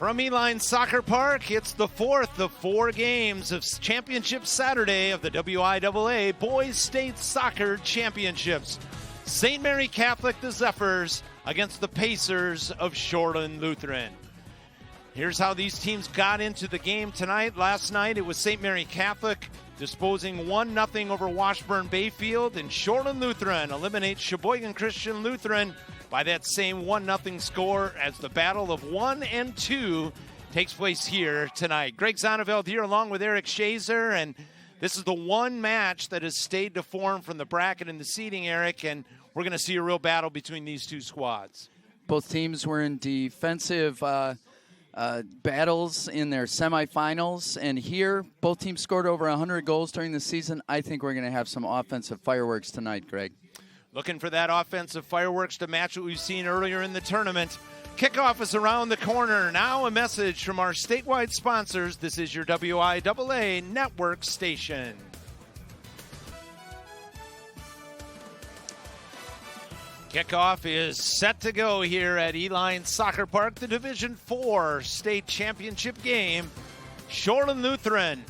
From Eline Soccer Park, it's the fourth of 4 games of Championship Saturday of the WIAA Boys State Soccer Championships. St. Mary Catholic, the Zephyrs, against the Pacers of Shoreland Lutheran. Here's how these teams got into the game tonight. Last night, it was St. Mary Catholic disposing 1-0 over Washburn Bayfield, and Shoreland Lutheran eliminates Sheboygan Christian Lutheran by that same 1-0 score as the battle of 1 and 2 takes place here tonight. Greg Zonneveld here along with Eric Shazer, and this is the one match that has stayed to form from the bracket and the seeding, Eric, and we're going to see a real battle between these two squads. Both teams were in defensive battles in their semifinals, and here both teams scored over 100 goals during the season. I think we're going to have some offensive fireworks tonight, Greg. Looking for that offensive fireworks to match what we've seen earlier in the tournament. Kickoff is around the corner. Now a message from our statewide sponsors. This is your WIAA network station. Kickoff is set to go here at Eline Soccer Park, the Division IV state championship game. Shoreland Lutheran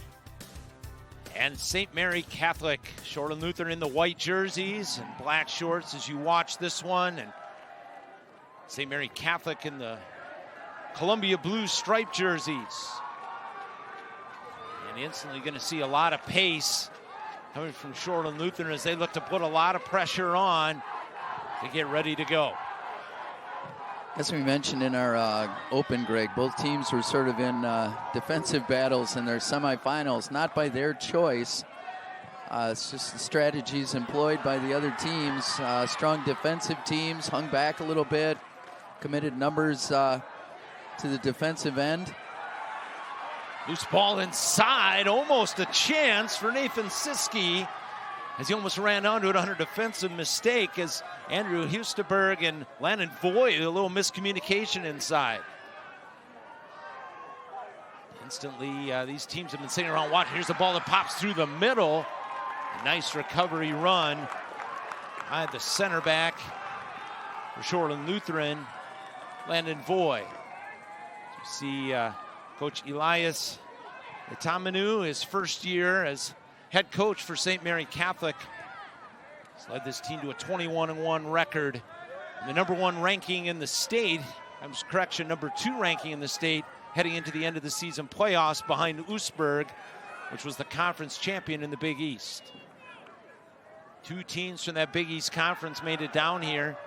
and St. Mary Catholic. Shoreland Lutheran in the white jerseys and black shorts as you watch this one, and St. Mary Catholic in the Columbia blue striped jerseys. And instantly going to see a lot of pace coming from Shoreland Lutheran as they look to put a lot of pressure on to get ready to go. As we mentioned in our open, Greg, both teams were sort of in defensive battles in their semifinals, not by their choice. It's just the strategies employed by the other teams. Strong defensive teams hung back a little bit, committed numbers to the defensive end. Loose ball inside, almost a chance for Nathan Siski, as he almost ran onto it on a defensive mistake as Andrew Husteberg and Landon Voigt, a little miscommunication inside. Instantly, these teams have been sitting around watching. Here's the ball that pops through the middle. A nice recovery run by the center back for Shoreland Lutheran, Landon Voigt. You see Coach Elias Itamanu, his first year as head coach for St. Mary Catholic. He's led this team to a 21-1 record. And the number 1 ranking in the state, number 2 ranking in the state, heading into the end of the season playoffs behind Oostburg, which was the conference champion in the Big East. 2 teams from that Big East conference made it down here.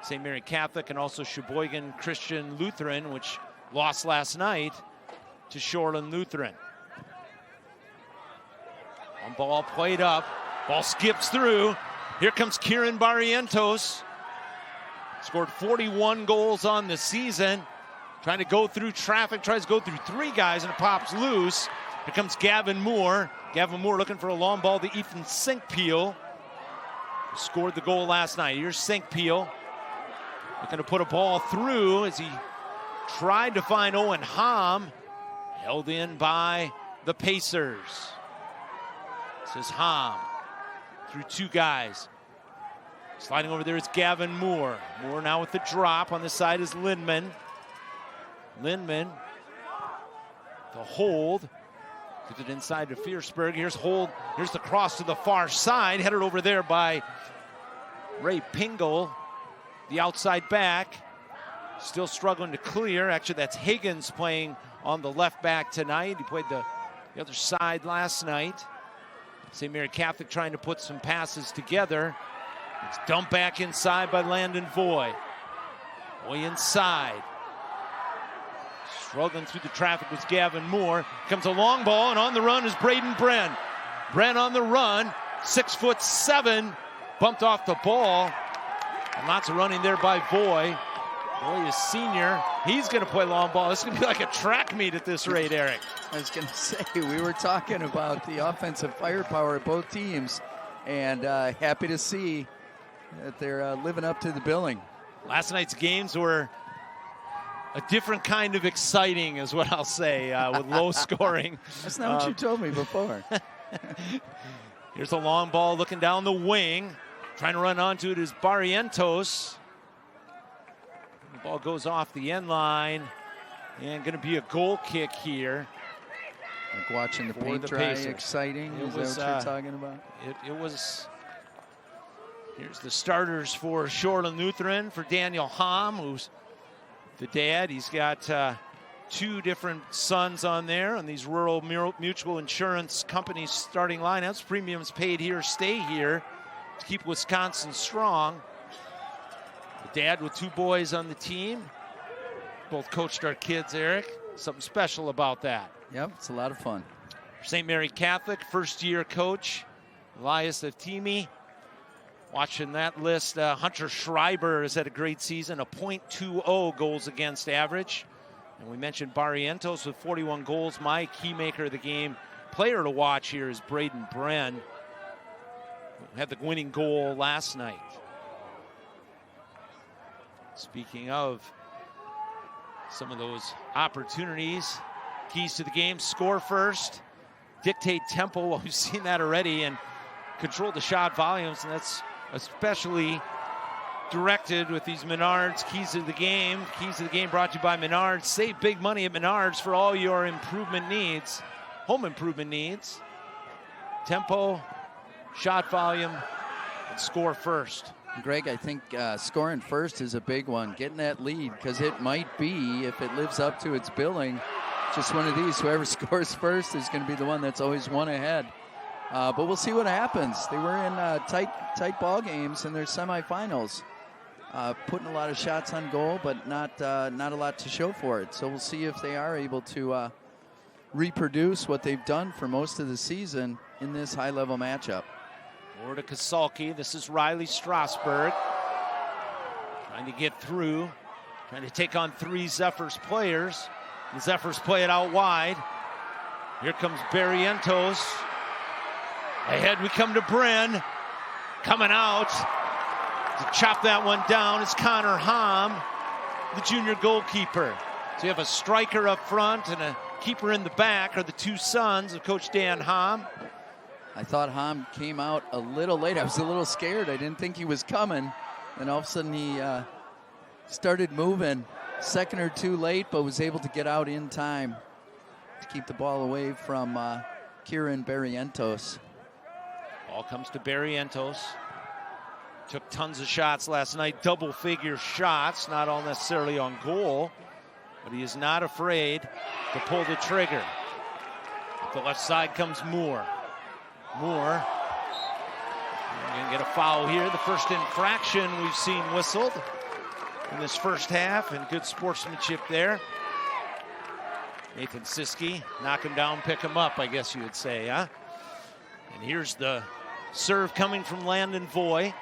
St. Mary Catholic and also Sheboygan Christian Lutheran, which lost last night to Shoreland Lutheran. One ball played up. Ball skips through. Here comes Kieran Barrientos. Scored 41 goals on the season. Trying to go through traffic. Tries to go through 3 guys and it pops loose. Here comes Gavin Moore. Gavin Moore looking for a long ball to Ethan Sinkpeel, who scored the goal last night. Here's Sinkpeel. Looking to put a ball through as he tried to find Owen Hom. Held in by the Pacers. This is Hom through 2 guys. Sliding over there is Gavin Moore. Moore now with the drop. On the side is Lindman. Lindman, the hold. Gets it inside to Fierceberg. Here's hold. Here's the cross to the far side. Headed over there by Ray Pingle, the outside back. Still struggling to clear. Actually, that's Higgins playing on the left back tonight. He played the other side last night. St. Mary Catholic trying to put some passes together. It's dumped back inside by Landon Voigt. Voigt inside. Struggling through the traffic was Gavin Moore. Comes a long ball, and on the run is Braden Bren. Bren on the run, 6'7", bumped off the ball. And lots of running there by Voigt. Voigt is senior. He's going to play long ball. This is going to be like a track meet at this rate, Eric. I was going to say, we were talking about the offensive firepower of both teams, and happy to see that they're living up to the billing. Last night's games were a different kind of exciting, is what I'll say, with low scoring. That's not what you told me before. Here's a long ball looking down the wing. Trying to run onto it is Barrientos. The ball goes off the end line. And going to be a goal kick here. Like watching the for paint the dry, Pacers. exciting. It Is was, that what you're talking about? It was. Here's the starters for Shoreland Lutheran for Daniel Hom, who's the dad. He's got 2 different sons on there on these rural mutual insurance companies starting lineups. Premiums paid here, stay here to keep Wisconsin strong. The dad with 2 boys on the team. Both coached our kids, Eric. Something special about that. Yep, it's a lot of fun. St. Mary Catholic, first-year coach, Elias Aftimi. Watching that list, Hunter Schreiber has had a great season, a .20 goals against average. And we mentioned Barrientos with 41 goals. My key maker of the game, player to watch here is Braden Bren, who had the winning goal last night. Speaking of some of those opportunities, keys to the game: score first, dictate tempo. Well, we've seen that already, and control the shot volumes, and that's especially directed with these Menards keys to the game. Keys to the game brought to you by Menards. Save big money at Menards for all your improvement needs, home improvement needs. Tempo, shot volume, and score first. Greg, I think scoring first is a big one. Getting that lead, because it might be, if it lives up to its billing, just one of these. Whoever scores first is going to be the one that's always one ahead. But we'll see what happens. They were in tight ball games in their semifinals, putting a lot of shots on goal, but not a lot to show for it. So we'll see if they are able to reproduce what they've done for most of the season in this high-level matchup. Over to Kasalki. This is Riley Strasberg. Trying to get through. Trying to take on 3 Zephyrs players. The Zephyrs play it out wide. Here comes Barrientos. Ahead we come to Bren. Coming out to chop that one down is Connor Hom, the junior goalkeeper. So you have a striker up front and a keeper in the back, are the 2 sons of Coach Dan Hom. I thought Hom came out a little late. I was a little scared. I didn't think he was coming. And all of a sudden he started moving. Second or 2 late, but was able to get out in time to keep the ball away from Kieran Barrientos. Ball comes to Barrientos. Took tons of shots last night, double-figure shots, not all necessarily on goal, but he is not afraid to pull the trigger. At the left side comes Moore. Moore, we're going to get a foul here. The first infraction we've seen whistled in this first half, and good sportsmanship there. Nathan Siski, knock him down, pick him up, I guess you would say, huh? And here's the serve coming from Landon Voy.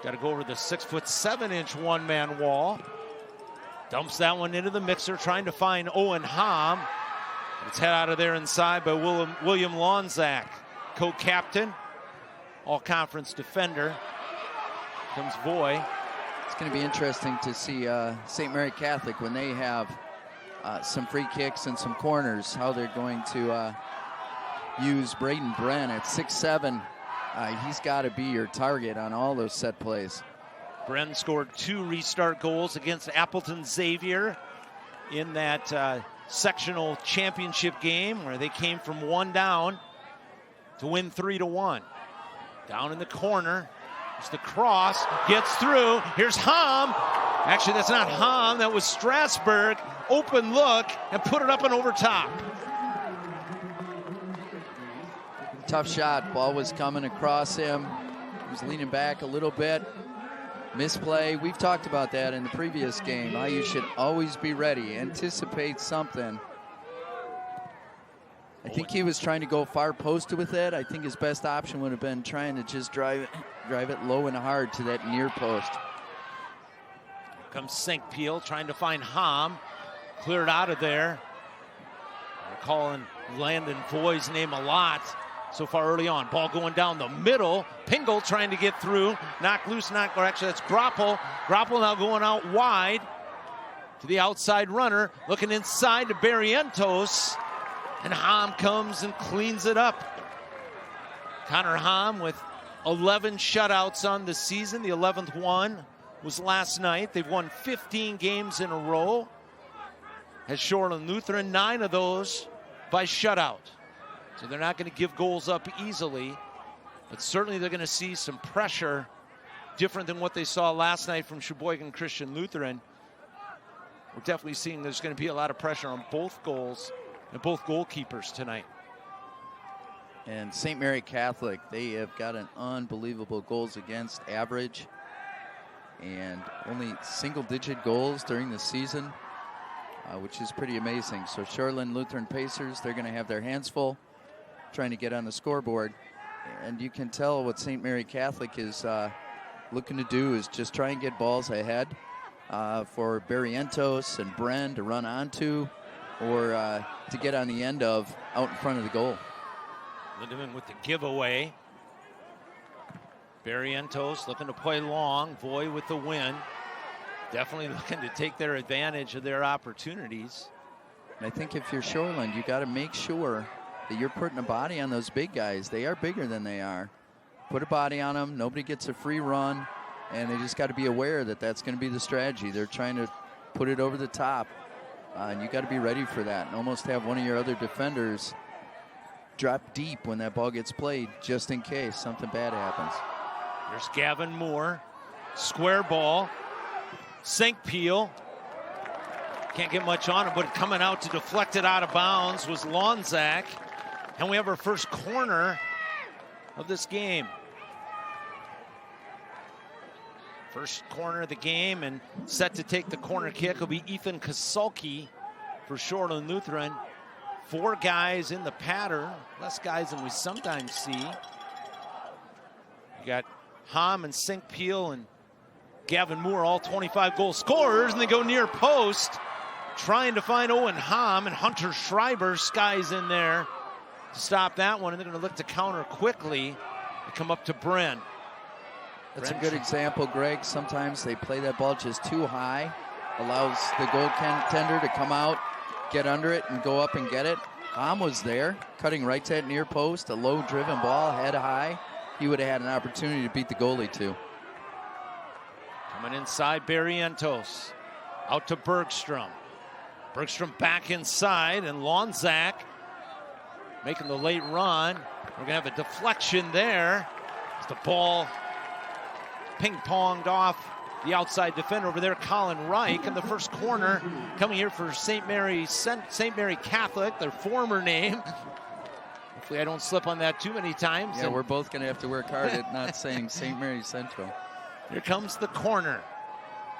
Got to go over the 6'7" one-man wall. Dumps that one into the mixer, trying to find Owen Hom. It's head out of there inside by William Lonzak, co-captain, all-conference defender. Comes Voy. It's going to be interesting to see St. Mary Catholic when they have some free kicks and some corners, how they're going to use Braden Bren at 6'7". He's got to be your target on all those set plays. Bren scored 2 restart goals against Appleton Xavier in that sectional championship game where they came from 1 down to win 3-1. Down in the corner, it's the cross, gets through. Here's Hom. Actually, that's not Hom, that was Strasberg. Open look and put it up and over top. Tough shot. Ball was coming across him. He was leaning back a little bit. Misplay. We've talked about that in the previous game. How you should always be ready. Anticipate something. I think he was trying to go far post with it. I think his best option would have been trying to just drive it low and hard to that near post. Here comes St. Peel trying to find Hom. Cleared out of there. We're calling Landon Voy's name a lot so far early on. Ball going down the middle. Pingle trying to get through. Knocked loose, or actually that's Groppel. Groppel now going out wide to the outside runner. Looking inside to Barrientos. And Hom comes and cleans it up. Connor Hom with 11 shutouts on the season. The 11th one was last night. They've won 15 games in a row. has Shoreland Lutheran, 9 of those by shutout. So they're not going to give goals up easily, but certainly they're going to see some pressure different than what they saw last night from Sheboygan Christian Lutheran. We're definitely seeing there's going to be a lot of pressure on both goals and both goalkeepers tonight. And St. Mary Catholic, they have got an unbelievable goals against average and only single-digit goals during the season, which is pretty amazing. So Shoreland Lutheran Pacers, they're going to have their hands full trying to get on the scoreboard. And you can tell what St. Mary Catholic is looking to do is just try and get balls ahead for Barrientos and Bren to run onto or to get on the end of out in front of the goal. Lindemann with the giveaway. Barrientos looking to play long. Voy with the win. Definitely looking to take their advantage of their opportunities. And I think if you're Shoreland, you got to make sure that you're putting a body on those big guys. They are bigger than they are. Put a body on them. Nobody gets a free run. And they just got to be aware that that's going to be the strategy. They're trying to put it over the top. And you got to be ready for that and almost have one of your other defenders drop deep when that ball gets played just in case something bad happens. There's Gavin Moore. Square ball. St. Peel. Can't get much on him, but coming out to deflect it out of bounds was Lonzak. And we have our first corner of this game. First corner of the game, and set to take the corner kick will be Ethan Kasulki for Shoreland Lutheran. 4 guys in the pattern, less guys than we sometimes see. You got Hom and St. Peel and Gavin Moore, all 25 goal scorers, and they go near post, trying to find Owen Hom, and Hunter Schreiber skies in there to stop that one, and they're going to look to counter quickly and come up to Bren. That's a good example, Greg. Sometimes they play that ball just too high, allows the goaltender to come out, get under it, and go up and get it. Hom was there, cutting right to that near post, a low-driven ball, head high. He would have had an opportunity to beat the goalie, too. Coming inside, Barrientos. Out to Bergstrom. Bergstrom back inside, and Lonzak making the late run. We're going to have a deflection there. As the ball ping-ponged off the outside defender over there, Colin Reich, in the first corner coming here for St. Mary Catholic, their former name. Hopefully I don't slip on that too many times. Yeah, we're both going to have to work hard at not saying St. Mary Central. Here comes the corner.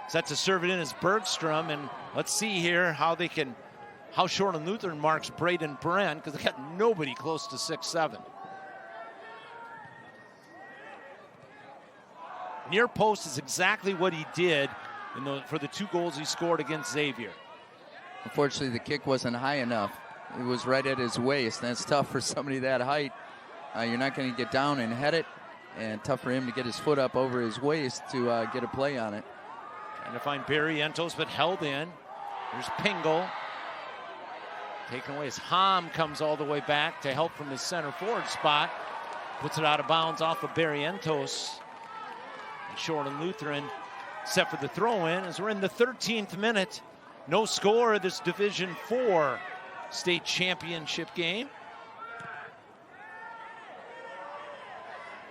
Set to serve it in as Bergstrom, and let's see here how Shoreland Lutheran marks Braden Bren, because they got nobody close to 6'7". Near post is exactly what he did for the 2 goals he scored against Xavier. Unfortunately, the kick wasn't high enough. It was right at his waist. That's tough for somebody that height. You're not going to get down and head it, and tough for him to get his foot up over his waist to get a play on it. Trying to find Barrientos, but held in. There's Pingle. Taken away as Hom comes all the way back to help from his center forward spot. Puts it out of bounds off of Barrientos. Shoreland Lutheran set for the throw-in as we're in the 13th minute. No score of this Division IV state championship game.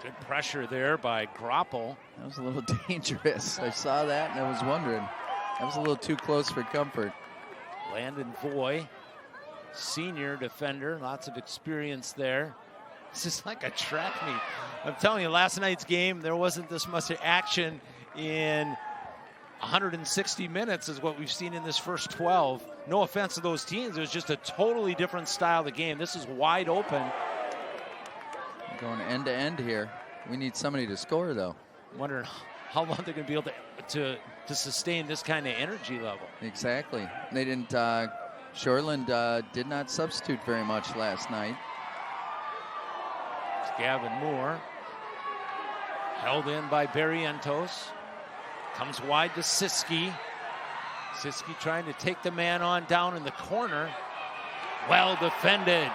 Good pressure there by Groppel. That was a little dangerous. I saw that and I was wondering. That was a little too close for comfort. Landon Voy, senior defender, lots of experience there. This is like a track meet. I'm telling you, last night's game, there wasn't this much action in 160 minutes as what we've seen in this first 12. No offense to those teams. It was just a totally different style of game. This is wide open. Going end to end here. We need somebody to score, though. I'm wondering how long they're going to be able to sustain this kind of energy level. Exactly. They didn't. Shoreland did not substitute very much last night. Gavin Moore, held in by Barrientos, comes wide to Siski. Siski trying to take the man on down in the corner. Well defended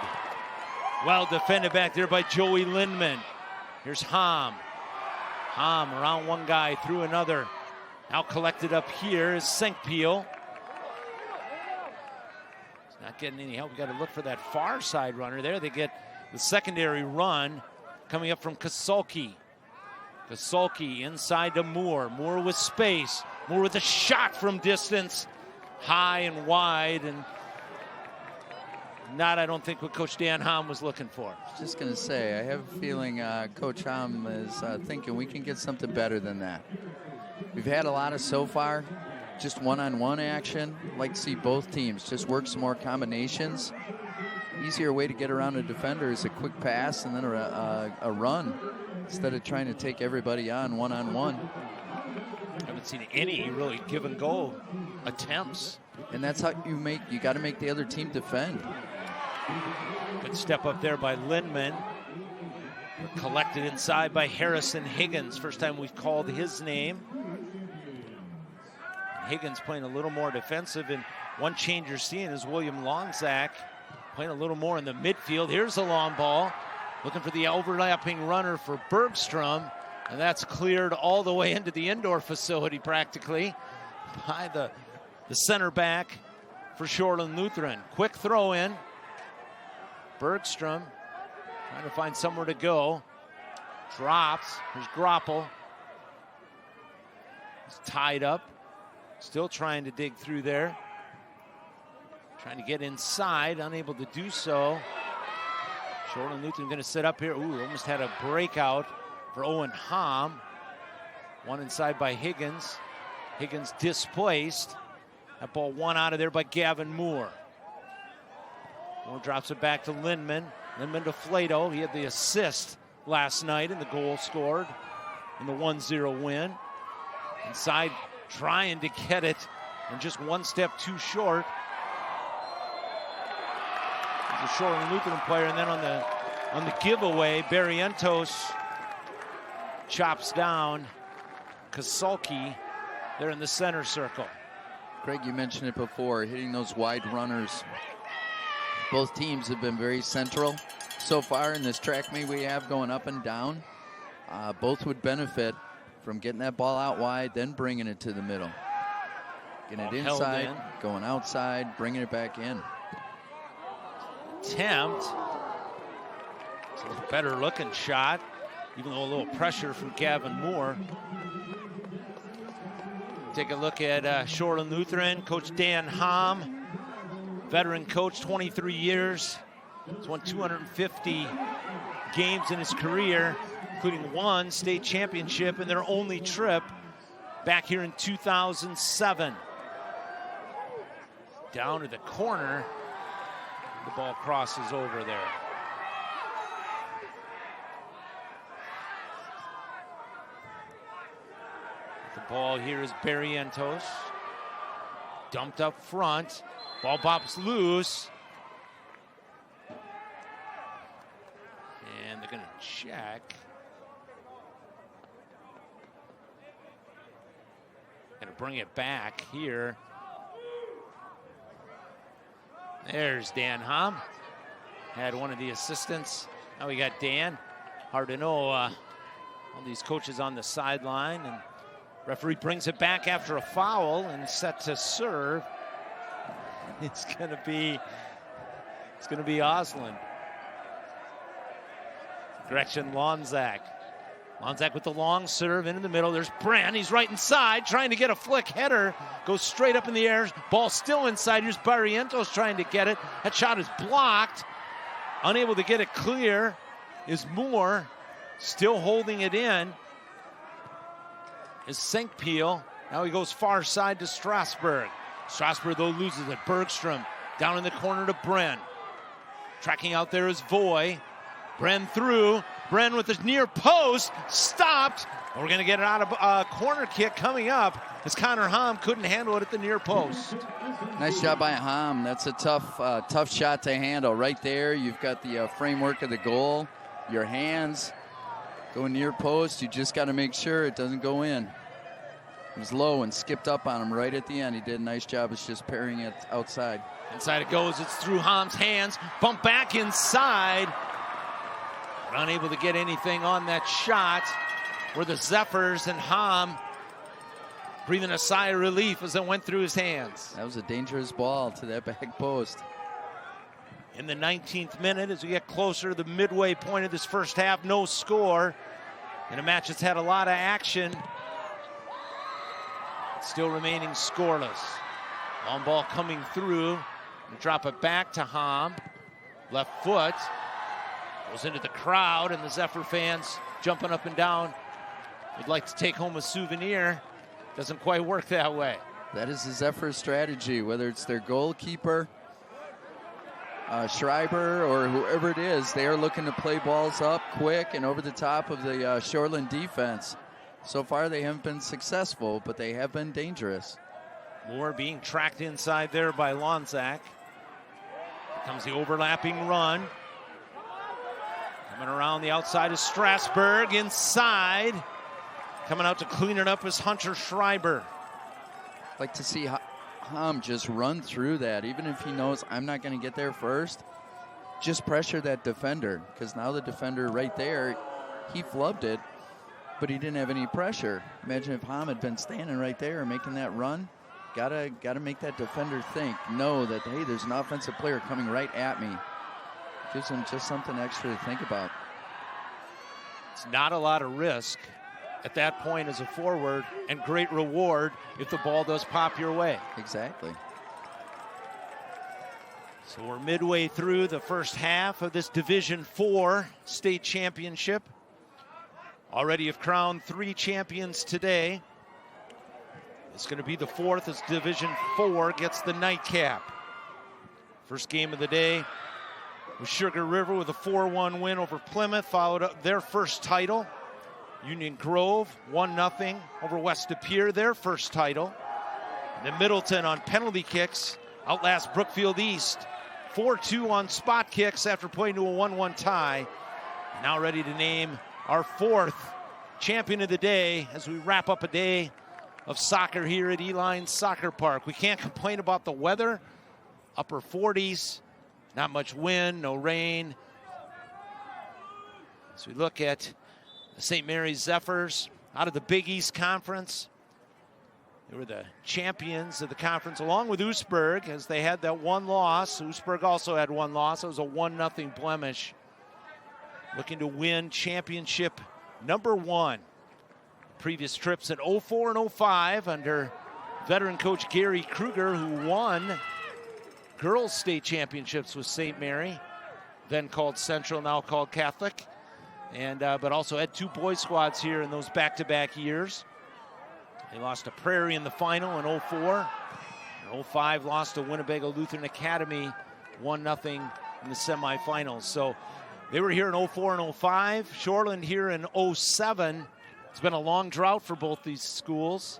back there by Joey Lindman. Here's Hom. Hom around one guy, through another. Now collected up here is St. Peel. Not getting any help. We got to look for that far side runner there. They get the secondary run coming up from Kasulki. Kasulki inside to Moore. Moore with space. Moore with a shot from distance. High and wide, and not, I don't think, what Coach Dan Hom was looking for. Just going to say, I have a feeling Coach Hom is thinking we can get something better than that. We've had a lot of so far, just one-on-one action. Like to see both teams just work some more combinations. Easier way to get around a defender is a quick pass and then a run instead of trying to take everybody on one-on-one. Haven't seen any really give and go attempts. And that's how you got to make the other team defend. Good step up there by Lindman. Collected inside by Harrison Higgins. First time we've called his name. Higgins playing a little more defensive, and one change you're seeing is William Longzak playing a little more in the midfield. Here's a long ball. Looking for the overlapping runner for Bergstrom. And that's cleared all the way into the indoor facility practically by the center back for Shoreland Lutheran. Quick throw in. Bergstrom trying to find somewhere to go. Drops. Here's Groppel. He's tied up. Still trying to dig through there. Trying to get inside. Unable to do so. Shoreland Lutheran going to sit up here. Ooh, almost had a breakout for Owen Hom. One inside by Higgins. Higgins displaced. That ball one out of there by Gavin Moore. Moore drops it back to Lindman. Lindman to Flato. He had the assist last night in the goal scored in the 1-0 win. Inside trying to get it and just one step too short. He's a Shoreland Lutheran player, and then on the giveaway, Barrientos chops down Kasulki there in the center circle. Greg, you mentioned it before, hitting those wide runners. Both teams have been very central so far in this track meet we have going up and down. Both would benefit from getting that ball out wide, then bringing it to the middle. Getting it inside, going outside, bringing it back in. Attempt. It's a better looking shot, even though a little pressure from Gavin Moore. Take a look at Shoreland Lutheran. Coach Dan Hom, veteran coach, 23 years. He's won 250 games in his career, including one state championship in their only trip back here in 2007. Down to the corner. The ball crosses over there. The ball here is Barrientos. Dumped up front. Ball bops loose. And they're going to check. Going to bring it back here. There's Dan Hom. Had one of the assistants. Now we got Dan. Hard to know all these coaches on the sideline. And referee brings it back after a foul and set to serve. It's gonna be Osland. Gretchen Lonzak. Lonzak with the long serve into the middle. There's Brand. He's right inside, trying to get a flick header. Goes straight up in the air. Ball still inside. Here's Barrientos trying to get it. That shot is blocked. Unable to get it clear is Moore. Still holding it in is Senkpeel. Now he goes far side to Strasburg. Strasburg, though, loses it. Bergstrom down in the corner to Bren. Tracking out there is Voy. Bren through. Bren with the near post. Stopped. We're going to get it out of a corner kick coming up as Connor Hom couldn't handle it at the near post. Nice job by Hom. That's a tough shot to handle. Right there, you've got the framework of the goal. Your hands go near post. You just got to make sure it doesn't go in. It was low and skipped up on him right at the end. He did a nice job of just parrying it outside. Inside it goes. It's through Hom's hands. Bump back inside. Unable to get anything on that shot. Were the Zephyrs, and Hom breathing a sigh of relief as it went through his hands. That was a dangerous ball to that back post. in the 19th minute as we get closer to the midway point of this first half. No score in a match that's had a lot of action. Still remaining scoreless. Long ball coming through. And drop it back to Hom. Left foot. Goes into the crowd, and the Zephyr fans jumping up and down. Would like to take home a souvenir. Doesn't quite work that way. That is the Zephyr strategy, whether it's their goalkeeper, Schreiber, or whoever it is. They are looking to play balls up quick and over the top of the Shoreland defense. So far, they haven't been successful, but they have been dangerous. Moore being tracked inside there by Lonzak. Here comes the overlapping run. Coming around the outside is Strasburg. Inside. Coming out to clean it up is Hunter Schreiber. I'd like to see Hom just run through that. Even if he knows I'm not going to get there first, just pressure that defender. Because now the defender right there, he flubbed it, but he didn't have any pressure. Imagine if Hom had been standing right there making that run. Gotta make that defender think, know that, hey, there's an offensive player coming right at me. Gives him just something extra to think about. It's not a lot of risk at that point as a forward, and great reward if the ball does pop your way. Exactly. So we're midway through the first half of this Division IV state championship. Already have crowned 3 champions today. It's going to be the 4th as Division IV gets the nightcap. First game of the day was Sugar River with a 4-1 win over Plymouth, followed up their first title. Union Grove 1-0 over West De Pere, their first title. And then Middleton on penalty kicks outlast Brookfield East 4-2 on spot kicks after playing to a 1-1 tie. Now ready to name our 4th champion of the day as we wrap up a day of soccer here at Eline Soccer Park. We can't complain about the weather. Upper 40s, not much wind, no rain. As we look at the St. Mary's Zephyrs out of the Big East Conference. They were the champions of the conference along with Oostburg as they had that one loss. Oostburg also had one loss. It was a 1-0 blemish. Looking to win championship number 1. Previous trips at 04 and 05 under veteran coach Gary Kruger, who won girls state championships with St. Mary, then called Central, now called Catholic, and but also had 2 boys squads here in those back-to-back years. They lost to Prairie in the final in 04. In 05 lost to Winnebago Lutheran Academy 1-0 in the semifinals. So they were here in 04 and 05. Shoreland here in 07. It's been a long drought for both these schools.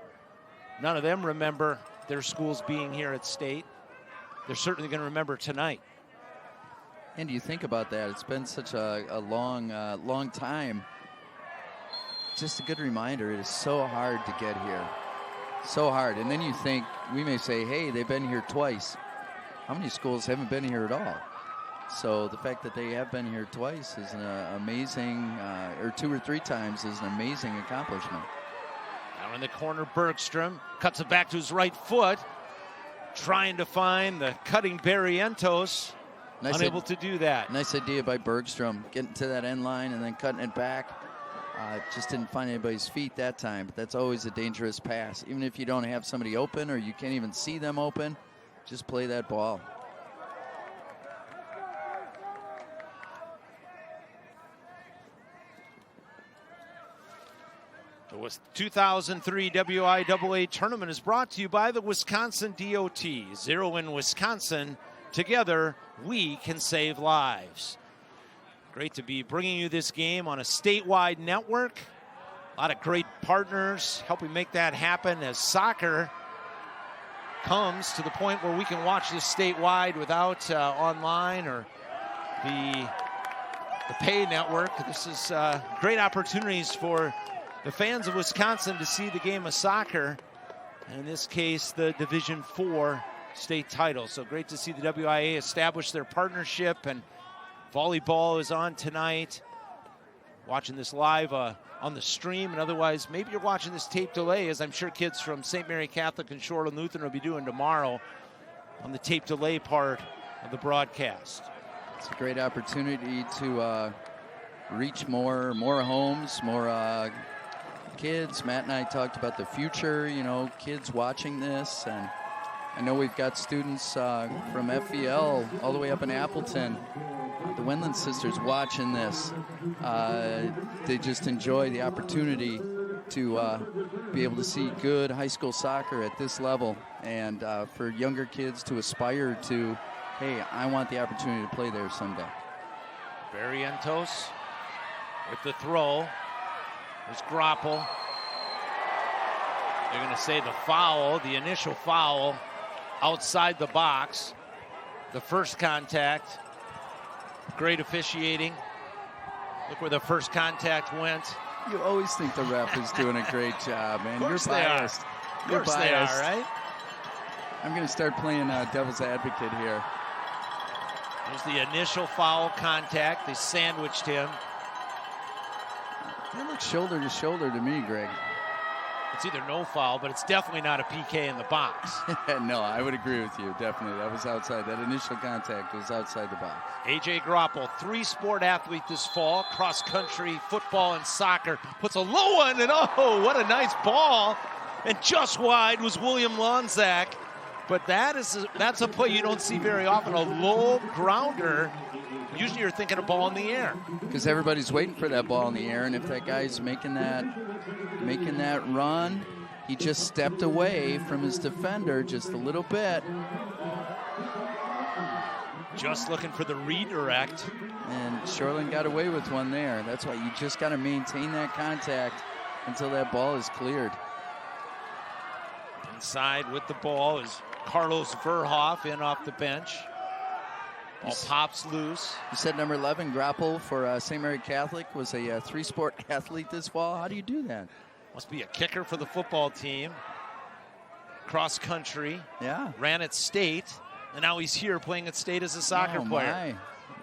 None of them remember their schools being here at state. They're certainly going to remember tonight. And you think about that, it's been such a long time. Just a good reminder, it is so hard to get here. So hard. And then you think, we may say, hey, they've been here twice. How many schools haven't been here at all? So the fact that they have been here twice is an amazing, or 2 or 3 times is an amazing accomplishment. Down in the corner, Bergstrom cuts it back to his right foot, trying to find the cutting Barrientos. Nice, unable to do that. Nice idea by Bergstrom, getting to that end line and then cutting it back. Just didn't find anybody's feet that time, but that's always a dangerous pass. Even if you don't have somebody open or you can't even see them open, just play that ball. The 2003 WIAA tournament is brought to you by the Wisconsin DOT. Zero in Wisconsin. Together, we can save lives. Great to be bringing you this game on a statewide network. A lot of great partners helping make that happen as soccer comes to the point where we can watch this statewide without online or the pay network. This is great opportunities for the fans of Wisconsin to see the game of soccer, and in this case, the Division IV state title. So great to see the WIAA establish their partnership, and volleyball is on tonight. Watching this live on the stream, and otherwise, maybe you're watching this tape delay, as I'm sure kids from St. Mary Catholic and Shoreland Lutheran will be doing tomorrow on the tape delay part of the broadcast. It's a great opportunity to reach more homes, more kids. Matt and I talked about the future, kids watching this, and I know we've got students from FVL all the way up in Appleton. The Wendland sisters watching this. They just enjoy the opportunity to be able to see good high school soccer at this level, and for younger kids to aspire to, hey, I want the opportunity to play there someday. Barrientos with the throw. There's Grapple. They're going to say the initial foul outside the box. The first contact. Great officiating. Look where the first contact went. You always think the ref is doing a great job, man. Of course You're biased. Of course they are, right? I'm going to start playing devil's advocate here. There's the initial foul contact. They sandwiched him. That looks shoulder to shoulder to me, Greg. It's either no foul, but it's definitely not a PK in the box. No, I would agree with you, definitely. That was outside. That initial contact was outside the box. A.J. Grapple, three-sport athlete this fall, cross-country, football, and soccer. Puts a low one, and oh, what a nice ball. And just wide was William Lonzak. But that's a play you don't see very often, a low grounder. Usually you're thinking a ball in the air. Because everybody's waiting for that ball in the air, and if that guy's making that run, he just stepped away from his defender just a little bit. Just looking for the redirect. And Shoreland got away with one there. That's why you just got to maintain that contact until that ball is cleared. Inside with the ball is Carlos Verhoff in off the bench. Ball pops loose. You said number 11, Grapple for St. Mary Catholic, was a three-sport athlete this fall. How do you do that? Must be a kicker for the football team. Cross country. Yeah. Ran at state, and now he's here playing at state as a soccer player.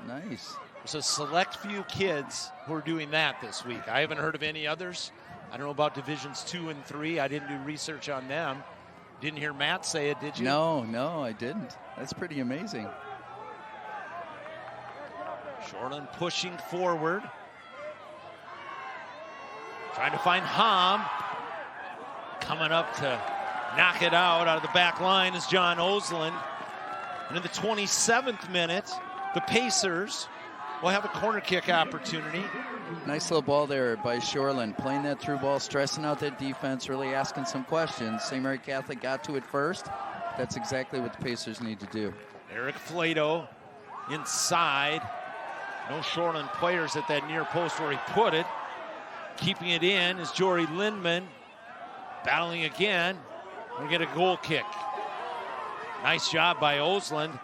Nice. There's a select few kids who are doing that this week. I haven't heard of any others. I don't know about Divisions 2 and 3. I didn't do research on them. Didn't hear Matt say it, did you? No, I didn't. That's pretty amazing. Shoreland pushing forward. Trying to find Hom. Coming up to knock it out of the back line is John Osland. And in the 27th minute, the Pacers will have a corner kick opportunity. Nice little ball there by Shoreland, playing that through ball, stressing out that defense, really asking some questions. St. Mary Catholic got to it first. That's exactly what the Pacers need to do. Eric Flato inside. No Shoreland players at that near post where he put it. Keeping it in is Jory Lindman. Battling again. We get a goal kick. Nice job by Osland.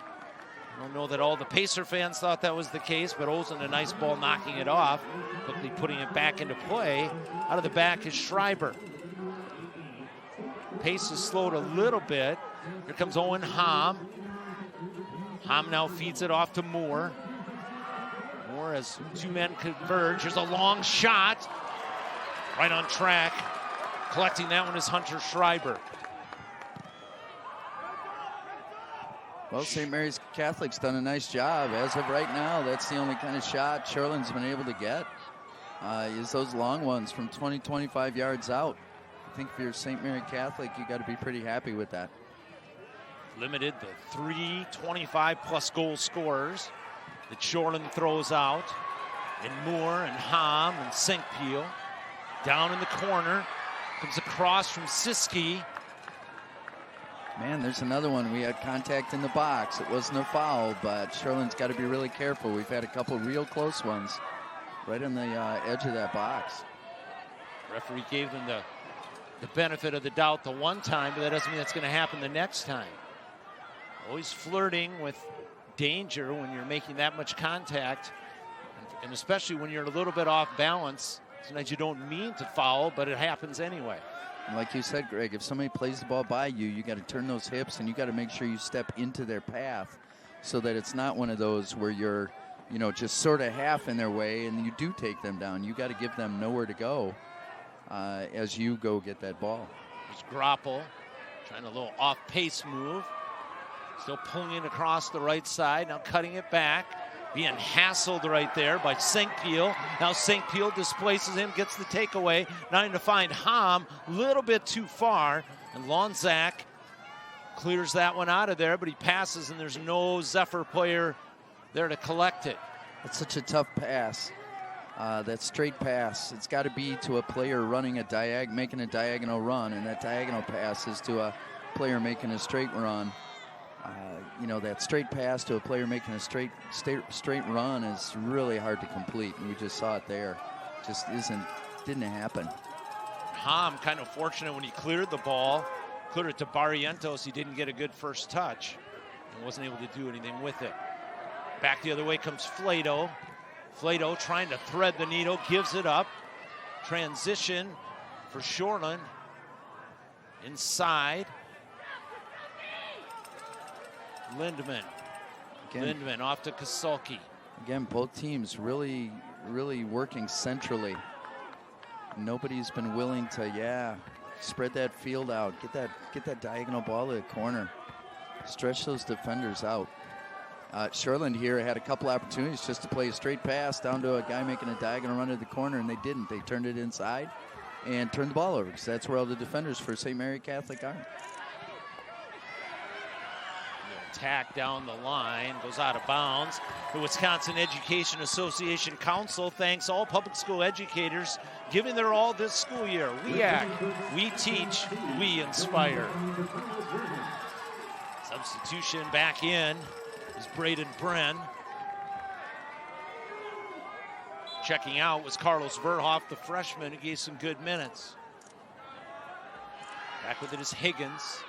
I don't know that all the Pacer fans thought that was the case, but Osland, a nice ball knocking it off. Quickly putting it back into play. Out of the back is Schreiber. Pace is slowed a little bit. Here comes Owen Hom. Hom now feeds it off to Moore. Moore as two men converge. There's a long shot. Right on track. Collecting that one is Hunter Schreiber. Well, St. Mary's Catholic's done a nice job. As of right now, that's the only kind of shot Shoreland's been able to get, is those long ones from 20, 25 yards out. I think if you're St. Mary Catholic, you got to be pretty happy with that. Limited the 3 25-plus goal scorers that Shoreland throws out. And Moore and Hom and St. Peel. Down in the corner. Comes across from Siski. Man, there's another one. We had contact in the box. It wasn't a foul, but Shoreland's got to be really careful. We've had a couple real close ones right on the edge of that box. Referee gave them the benefit of the doubt the one time, but that doesn't mean that's going to happen the next time. Always flirting with danger when you're making that much contact, and especially when you're a little bit off balance. Sometimes you don't mean to foul, but it happens anyway. And like you said, Greg, if somebody plays the ball by you, you got to turn those hips and you got to make sure you step into their path so that it's not one of those where you're, just sort of half in their way and you do take them down. You got to give them nowhere to go as you go get that ball. There's Grapple trying a little off-pace move. Still pulling it across the right side, now cutting it back. being hassled right there by St. Peel. Now St. Peel displaces him, gets the takeaway. Now to find Hom, a little bit too far. And Lonzak clears that one out of there, but he passes, and there's no Zephyr player there to collect it. It's such a tough pass. That straight pass, it's got to be to a player running making a diagonal run, and that diagonal pass is to a player making a straight run. You know, that straight pass to a player making a straight run is really hard to complete, and we just saw it there. Just didn't happen. Hom kind of fortunate when he cleared the ball, cleared it to Barrientos. He didn't get a good first touch and wasn't able to do anything with it. Back the other way comes Flato. Flato trying to thread the needle, gives it up. Transition for Shoreland. Inside. Lindman. Lindman off to Kasulki. Again, both teams really working centrally. Nobody's been willing to, spread that field out. Get that diagonal ball to the corner. Stretch those defenders out. Shoreland here had a couple opportunities just to play a straight pass down to a guy making a diagonal run to the corner, and they didn't. They turned it inside and turned the ball over, because that's where all the defenders for St. Mary Catholic are. Attack down the line, goes out of bounds. The Wisconsin Education Association Council thanks all public school educators giving their all this school year. WIAA, we teach, we inspire. Substitution back in is Braden Bren. Checking out was Carlos Verhoff, the freshman, who gave some good minutes. Back with it is Higgins.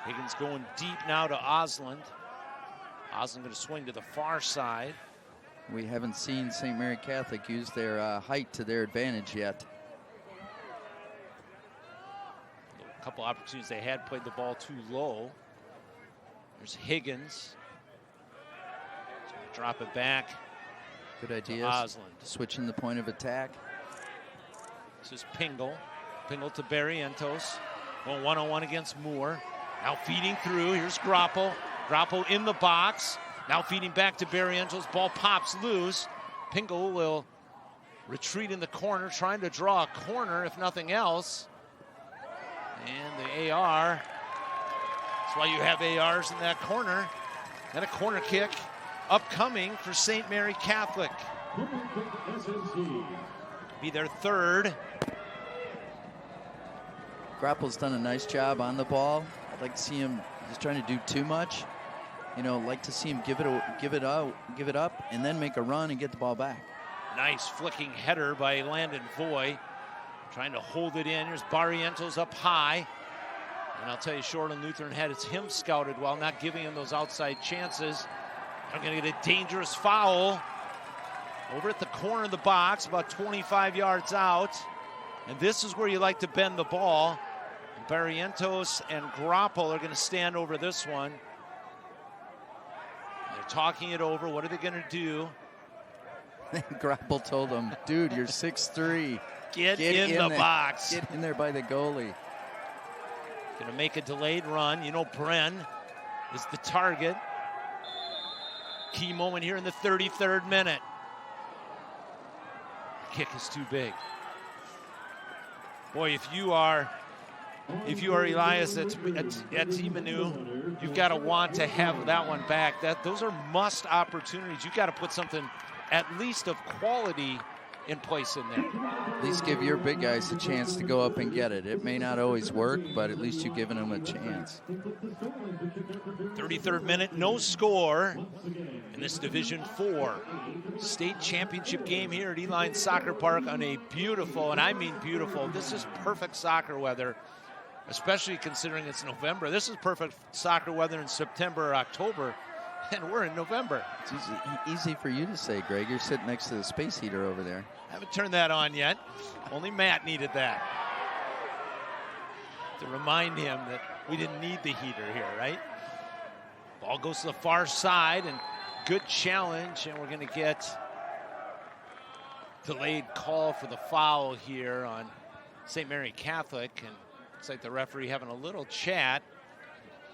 Higgins going deep now to Osland. Osland going to swing to the far side. We haven't seen St. Mary Catholic use their height to their advantage yet. A couple opportunities they had, played the ball too low. There's Higgins. Drop it back. Good ideas. Osland. Switching the point of attack. This is Pingle. Pingle to Barrientos. Going one-on-one against Moore. Now feeding through. Here's Grapple. Grapple in the box. Now feeding back to Barrientos. Ball pops loose. Pingle will retreat in the corner, trying to draw a corner, if nothing else. And the AR. That's why you have ARs in that corner. And a corner kick upcoming for St. Mary Catholic. Be their third. Grapple's done a nice job on the ball. I'd like to see him just trying to do too much. You know, like to see him give it up, and then make a run and get the ball back. Nice flicking header by Landon Voy. Trying to hold it in. Here's Barrientos up high. And I'll tell you, Shoreland Lutheran had him scouted while not giving him those outside chances. I'm going to get a dangerous foul over at the corner of the box, about 25 yards out. And this is where you like to bend the ball. Barrientos and Grapple are going to stand over this one. They're talking it over. What are they going to do? Grapple told him, dude, you're 6'3". Get in the box. Get in there by the goalie. Going to make a delayed run. You know, Bren is the target. Key moment here in the 33rd minute. The kick is too big. Boy, if you are Elias Etimanu, you've got to want to have that one back. Those are must opportunities. You've got to put something at least of quality in place in there. At least give your big guys a chance to go up and get it. It may not always work, but at least you've given them a chance. 33rd minute, no score in this Division IV state championship game here at Eline Soccer Park on a beautiful, and I mean beautiful, this is perfect soccer weather, especially considering it's November. This is perfect soccer weather in September or October, and we're in November. It's easy for you to say, Greg. You're sitting next to the space heater over there. I haven't turned that on yet. Only Matt needed that. To remind him that we didn't need the heater here, right? Ball goes to the far side, and good challenge, and we're going to get delayed call for the foul here on St. Mary Catholic, and looks like the referee having a little chat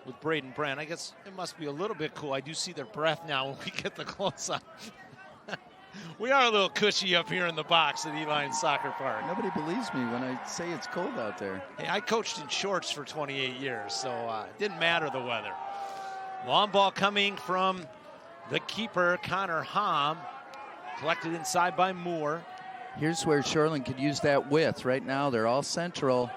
with Braden Brand. I guess it must be a little bit cool. I do see their breath now when we get the close-up. We are a little cushy up here in the box at Eline Soccer Park. Nobody believes me when I say it's cold out there. Hey, I coached in shorts for 28 years, so it didn't matter the weather. Long ball coming from the keeper, Connor Hom. Collected inside by Moore. Here's where Shoreland could use that width. Right now, they're all central.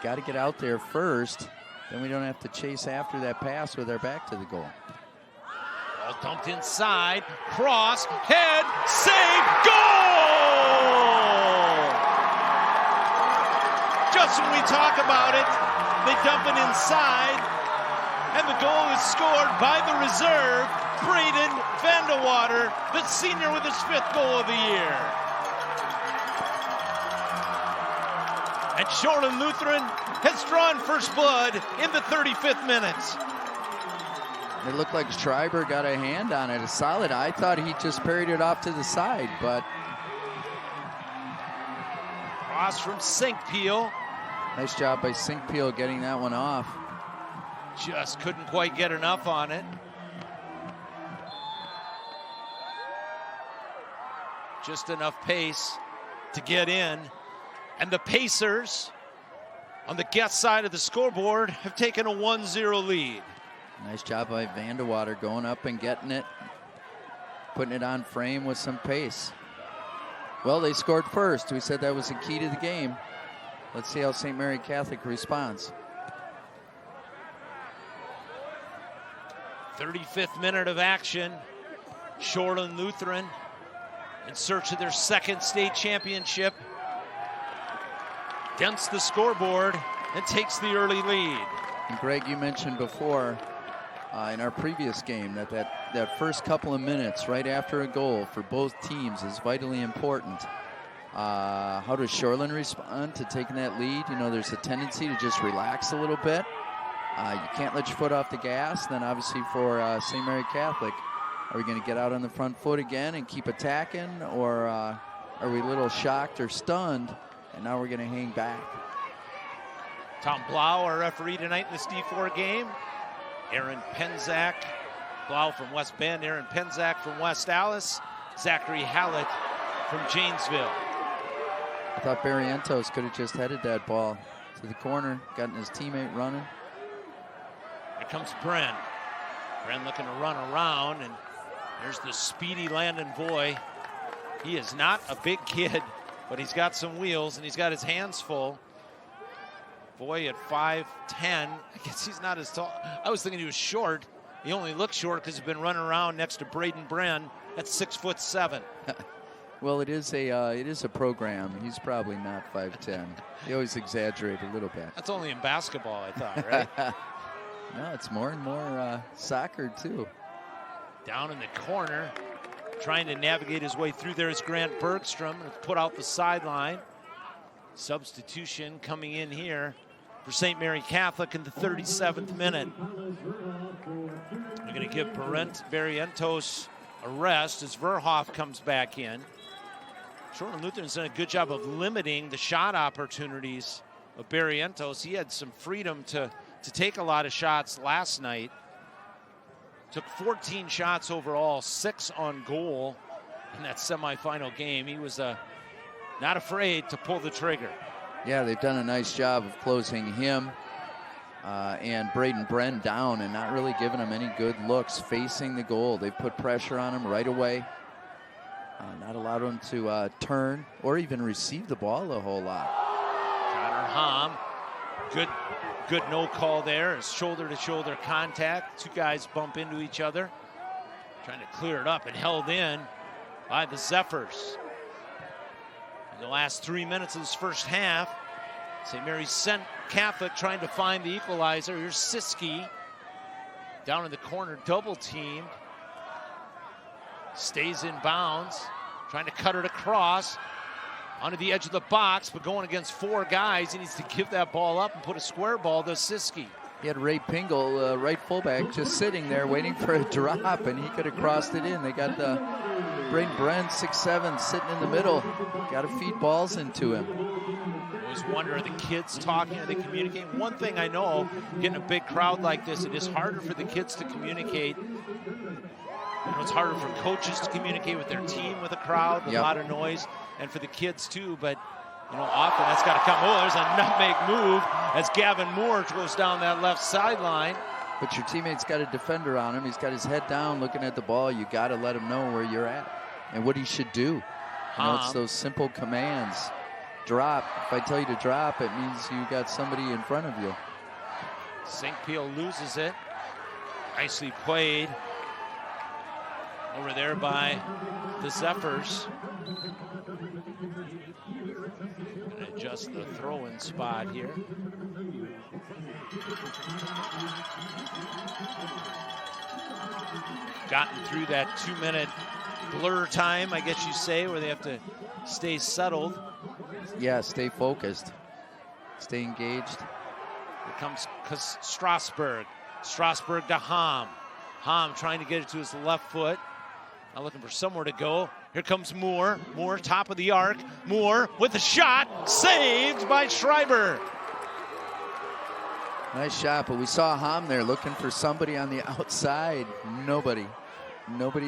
Got to get out there first. Then we don't have to chase after that pass with our back to the goal. Ball dumped inside, cross, head, save, goal! Just when we talk about it, they dump it inside, and the goal is scored by the reserve, Braden Vandewater, the senior with his 5th goal of the year. And Shoreland Lutheran has drawn first blood in the 35th minute. It looked like Schreiber got a hand on it. A solid. I thought he just parried it off to the side, but. Cross from St. Peel. Nice job by St. Peel getting that one off. Just couldn't quite get enough on it. Just enough pace to get in. And the Pacers, on the guest side of the scoreboard, have taken a 1-0 lead. Nice job by Vandewater going up and getting it, putting it on frame with some pace. Well, they scored first. We said that was the key to the game. Let's see how St. Mary Catholic responds. 35th minute of action. Shoreland Lutheran in search of their 2nd state championship. Dents the scoreboard and takes the early lead. And Greg, you mentioned before in our previous game that first couple of minutes right after a goal for both teams is vitally important. How does Shoreland respond to taking that lead? You know, there's a tendency to just relax a little bit. You can't let your foot off the gas. Then obviously for St. Mary Catholic, are we going to get out on the front foot again and keep attacking, or are we a little shocked or stunned and now we're going to hang back? Tom Blau, our referee tonight in this D4 game. Aaron Penzak, Blau from West Bend, Aaron Penzak from West Allis, Zachary Hallett from Janesville. I thought Barrientos could have just headed that ball to the corner, gotten his teammate running. Here comes Bren. Bren looking to run around, and there's the speedy Landon Boy. He is not a big kid, but he's got some wheels, and he's got his hands full. Boy at 5'10", I guess he's not as tall. I was thinking he was short. He only looks short because he's been running around next to Braden Bren at 6'7". Well, it is a program. He's probably not 5'10". They always exaggerate a little bit. That's only in basketball, I thought, right? No, it's more and more soccer too. Down in the corner, trying to navigate his way through there is Grant Bergstrom, put out the sideline. Substitution coming in here for St. Mary Catholic in the 37th minute. They're going to give Barrientos a rest as Verhoff comes back in. Shoreland Lutheran's done a good job of limiting the shot opportunities of Barrientos. He had some freedom to take a lot of shots last night. Took 14 shots overall, 6 on goal in that semifinal game. He was not afraid to pull the trigger. Yeah, they've done a nice job of closing him and Braden Bren down and not really giving him any good looks facing the goal. They've put pressure on him right away. Not allowed him to turn or even receive the ball a whole lot. Connor Hom, good no call there. It's shoulder-to-shoulder contact. Two guys bump into each other. Trying to clear it up and held in by the Zephyrs. In the last 3 minutes of this first half, St. Mary's Catholic trying to find the equalizer. Here's Siski down in the corner, double teamed. Stays in bounds, trying to cut it across onto the edge of the box, but going against 4 guys. He needs to give that ball up and put a square ball to Siski. He had Ray Pingle, right fullback, just sitting there waiting for a drop, and he could have crossed it in. They got the Braden Bren, 6'7", sitting in the middle. Got to feed balls into him. I always wonder, are the kids talking? Are they communicating? One thing I know, getting a big crowd like this, it is harder for the kids to communicate. You know, it's harder for coaches to communicate with their team with a crowd, with a lot of noise, and for the kids too. But you know, often that's got to come. Oh, there's a nutmeg move as Gavin Moore goes down that left sideline. But your teammate's got a defender on him. He's got his head down looking at the ball. You got to let him know where you're at and what he should do. You know, it's those simple commands. Drop. If I tell you to drop, it means you got somebody in front of you. St. Peel loses it. Nicely played over there by the Zephyrs. Gonna adjust the throw-in spot here. Gotten through that 2-minute blur time, I guess you say, where they have to stay settled. Yeah, stay focused. Stay engaged. Here comes Strasburg. Strasburg to Hom. Hom trying to get it to his left foot. Now looking for somewhere to go. Here comes Moore. Moore, top of the arc. Moore with a shot. Saved by Schreiber. Nice shot, but we saw Hom there looking for somebody on the outside. Nobody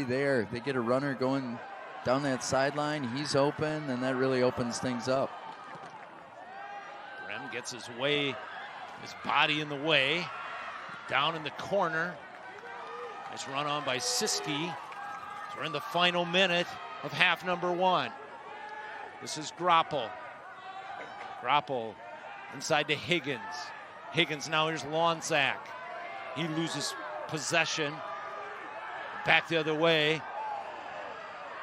there. They get a runner going down that sideline. He's open, and that really opens things up. Brem gets his body in the way. Down in the corner. Nice run on by Siski. We're in the final minute of half number 1. This is Groppel. Groppel inside to Higgins. Higgins now, here's Lonzak. He loses possession. Back the other way.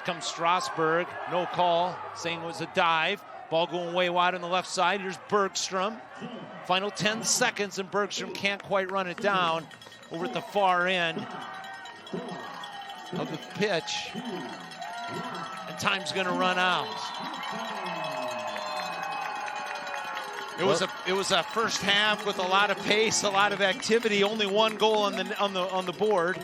Comes Strasburg. No call. Saying it was a dive. Ball going way wide on the left side. Here's Bergstrom. Final 10 seconds, and Bergstrom can't quite run it down over at the far end of the pitch. And time's going to run out. It was a first half with a lot of pace, a lot of activity. Only one goal on the board,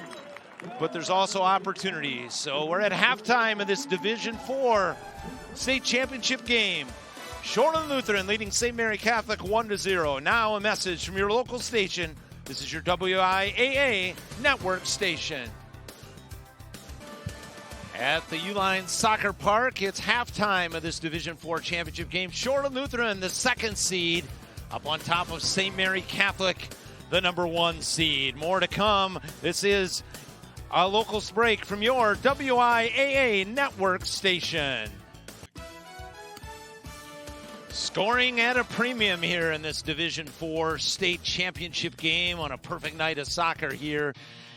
but there's also opportunities. So we're at halftime of this Division IV state championship game. Shoreland Lutheran leading St. Mary Catholic 1-0. Now a message from your local station. This is your WIAA network station. At the Uline Soccer Park, it's halftime of this Division IV championship game. Shoreland Lutheran, the 2nd seed, up on top of St. Mary Catholic, the number 1 seed. More to come. This is a locals break from your WIAA network station. Scoring at a premium here in this Division IV state championship game on a perfect night of soccer here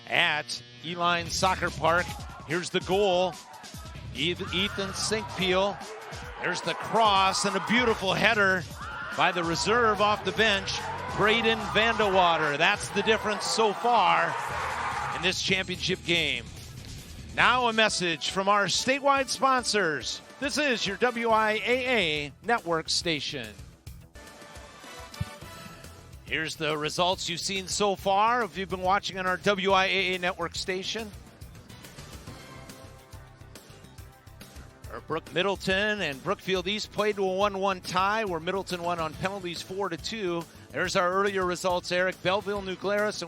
at Uline Soccer Park. Here's the goal, Ethan St. Peel. There's the cross and a beautiful header by the reserve off the bench, Braden Vandewater. That's the difference so far in this championship game. Now a message from our statewide sponsors. This is your WIAA network station. Here's the results you've seen so far if you've been watching on our WIAA network station. Brook Middleton and Brookfield East played to a 1-1 tie, where Middleton won on penalties 4-2. There's our earlier results, Eric. Belleville, New Glarus,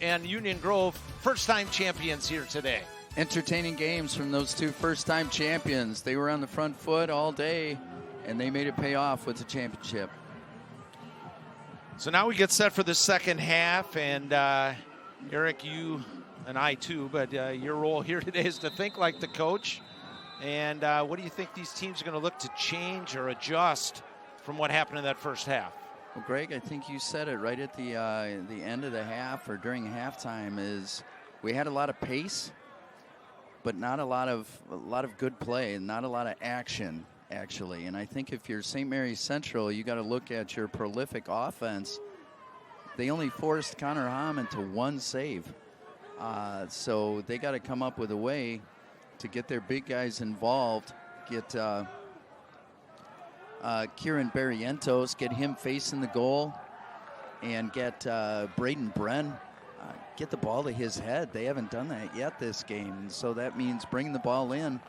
and Union Grove, first-time champions here today. Entertaining games from those two first-time champions. They were on the front foot all day, and they made it pay off with the championship. So now we get set for the second half, and Eric, you and I too, but your role here today is to think like the coach. And what do you think these teams are going to look to change or adjust from what happened in that first half? Well, Greg, I think you said it right at the end of the half or during halftime. Is we had a lot of pace, but not a lot of good play, and not a lot of action actually. And I think if you're St. Mary's Central, you got to look at your prolific offense. They only forced Connor Hom into 1 save, so they got to come up with a way to get their big guys involved, get Kieran Barrientos, get him facing the goal, and get Braden Bren, get the ball to his head. They haven't done that yet this game, and so that means bring the ball in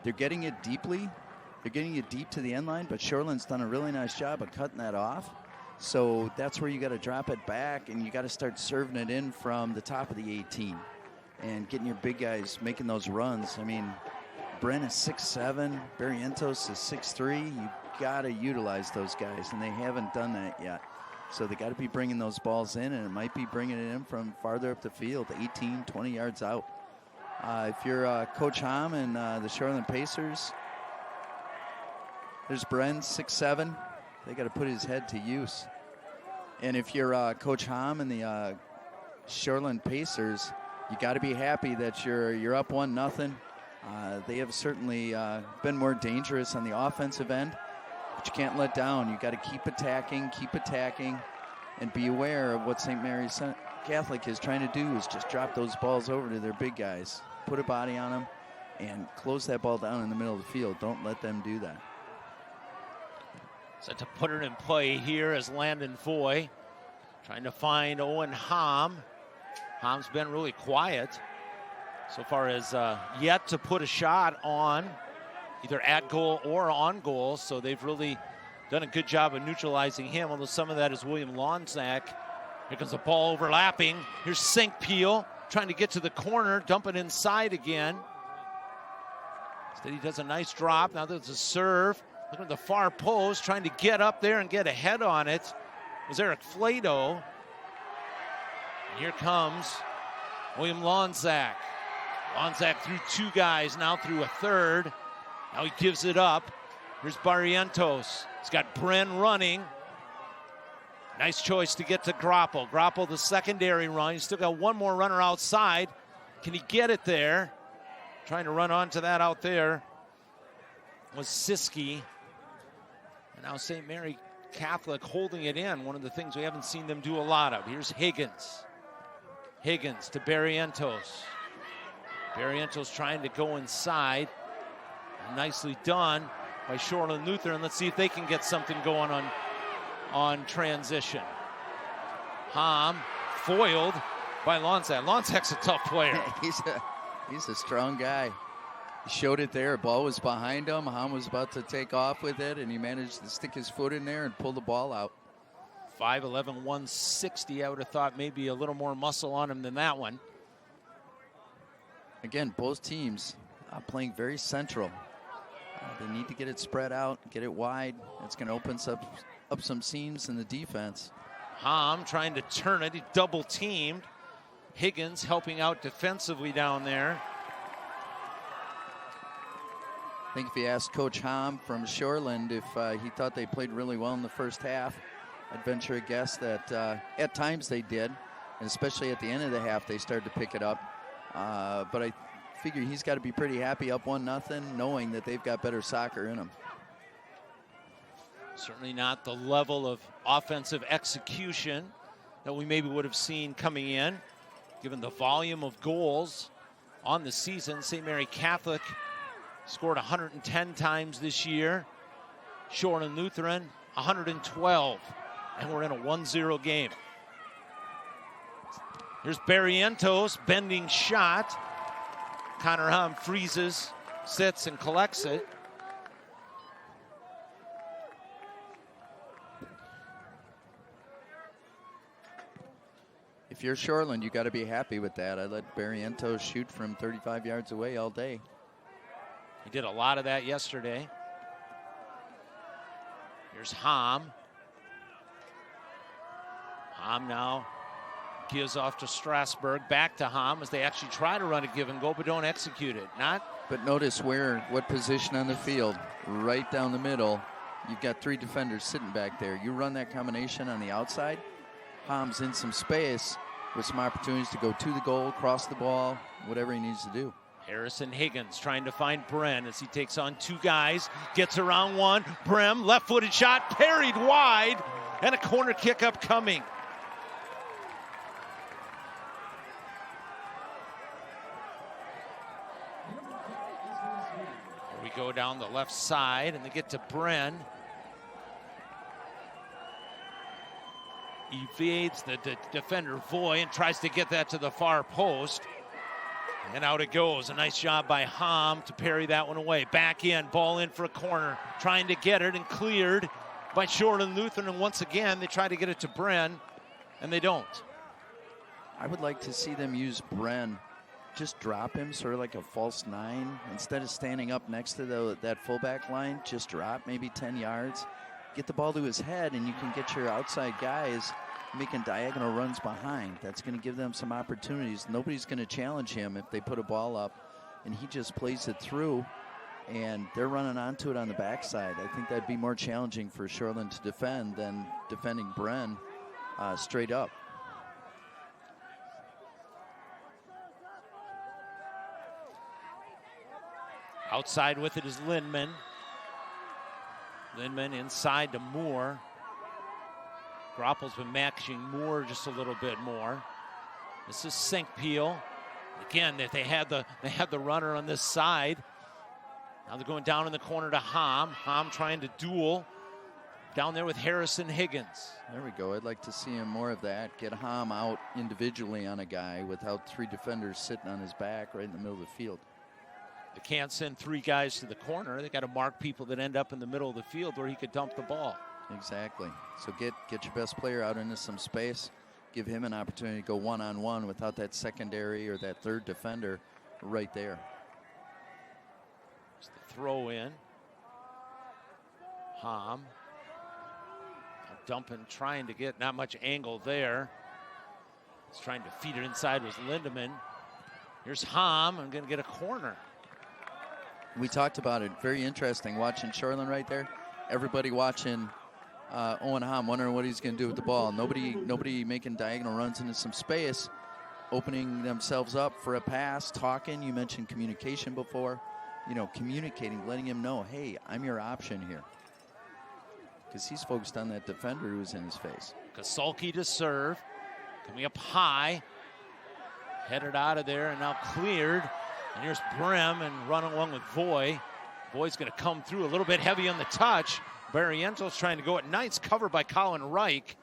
They're getting it deeply. They're getting it deep to the end line, but Shoreland's done a really nice job of cutting that off. So that's where you got to drop it back, and you got to start serving it in from the top of the 18 and getting your big guys making those runs. I mean, Bren is 6'7", Barrientos is 6'3". You got to utilize those guys, and they haven't done that yet. So they got to be bringing those balls in, and it might be bringing it in from farther up the field, 18, 20 yards out. If you're Coach Hom and the Shoreland Pacers, there's Bren, 6'7". They got to put his head to use. And if you're Coach Hom and the Shoreland Pacers, you got to be happy that you're up 1-0. They have certainly been more dangerous on the offensive end, but you can't let down. You got to keep attacking, and be aware of what St. Mary's Catholic is trying to do is just drop those balls over to their big guys, put a body on them, and close that ball down in the middle of the field. Don't let them do that. So to put it in play here is Landon Foy trying to find Owen Hom. Hom's been really quiet so far as yet to put a shot on either at goal or on goal. So they've really done a good job of neutralizing him, although some of that is William Lonzak. Here comes the ball overlapping. Here's St. Peel trying to get to the corner, dump it inside again. Instead he does a nice drop. Now there's a serve. Looking at the far post, trying to get up there and get ahead on it was Eric Flato. And here comes William Lonzak. Lonzak through two guys, now through a third. Now he gives it up. Here's Barrientos. He's got Bren running. Nice choice to get to Groppel. Groppel, the secondary run. He's still got one more runner outside. Can he get it there? Trying to run onto that out there was Siski. And now St. Mary Catholic holding it in, one of the things we haven't seen them do a lot of. Here's Higgins. Higgins to Barrientos. Barrientos trying to go inside. Nicely done by Shoreland Lutheran. Let's see if they can get something going on transition. Hom foiled by Lonzak. Lonzak's a tough player. He's a strong guy. He showed it there. Ball was behind him. Hom was about to take off with it, and he managed to stick his foot in there and pull the ball out. 5'11", 160. I would have thought maybe a little more muscle on him than that one. Again, both teams playing very central. They need to get it spread out, get it wide. It's going to open up some seams in the defense. Hom trying to turn it. He double teamed. Higgins helping out defensively down there. I think if you asked Coach Hom from Shoreland if he thought they played really well in the first half, I'd venture a guess that at times they did, and especially at the end of the half they started to pick it up. But I figure he's got to be pretty happy up 1-0, knowing that they've got better soccer in them. Certainly not the level of offensive execution that we maybe would have seen coming in, given the volume of goals on the season. St. Mary Catholic scored 110 times this year. Shoreland Lutheran, 112. And we're in a 1-0 game. Here's Barrientos, bending shot. Connor Hom freezes, sits, and collects it. If you're Shoreland, you got to be happy with that. I let Barrientos shoot from 35 yards away all day. He did a lot of that yesterday. Here's Hom. Hom now gives off to Strasburg, back to Hom as they actually try to run a give and go, but don't execute it. But notice what position on the field, right down the middle. You've got three defenders sitting back there. You run that combination on the outside. Hom's in some space with some opportunities to go to the goal, cross the ball, whatever he needs to do. Harrison Higgins trying to find Bren as he takes on two guys, gets around one. Brem, left-footed shot, parried wide, and a corner kick upcoming. Here we go down the left side, and they get to Bren. Evades the defender Voy and tries to get that to the far post. And out it goes. A nice job by Hom to parry that one away. Back in, ball in for a corner. Trying to get it and cleared by Shoreland Lutheran. And once again, they try to get it to Bren, and they don't. I would like to see them use Bren. Just drop him sort of like a false 9. Instead of standing up next to that fullback line, just drop maybe 10 yards. Get the ball to his head, and you can get your outside guys making diagonal runs behind. That's going to give them some opportunities. Nobody's going to challenge him if they put a ball up, and he just plays it through, and they're running onto it on the backside. I think that'd be more challenging for Shoreland to defend than defending Bren straight up. Outside with it is Lindman. Lindman inside to Moore. Groppel's been matching Moore just a little bit more. This is Sinkpeel. Again, they had the runner on this side. Now they're going down in the corner to Hom. Hom trying to duel down there with Harrison Higgins. There we go. I'd like to see him more of that. Get Hom out individually on a guy without 3 defenders sitting on his back right in the middle of the field. They can't send 3 guys to the corner. They got to mark people that end up in the middle of the field where he could dump the ball. Exactly. So get your best player out into some space. Give him an opportunity to go one-on-one without that secondary or that 3rd defender right there. Just the throw in. Hom. Dumping, trying to get not much angle there. He's trying to feed it inside with Lindemann. Here's Hom. I'm going to get a corner. We talked about it. Very interesting watching Shoreland right there. Everybody watching Owen Hom, wondering what he's going to do with the ball. Nobody making diagonal runs into some space, opening themselves up for a pass, talking. You mentioned communication before. You know, communicating, letting him know, hey, I'm your option here. Because he's focused on that defender who's in his face. Kasulki to serve. Coming up high. Headed out of there and now cleared. And here's Brem and run along with Voy. Voy's going to come through a little bit heavy on the touch. Barrientos trying to go at nice cover by Colin Reich.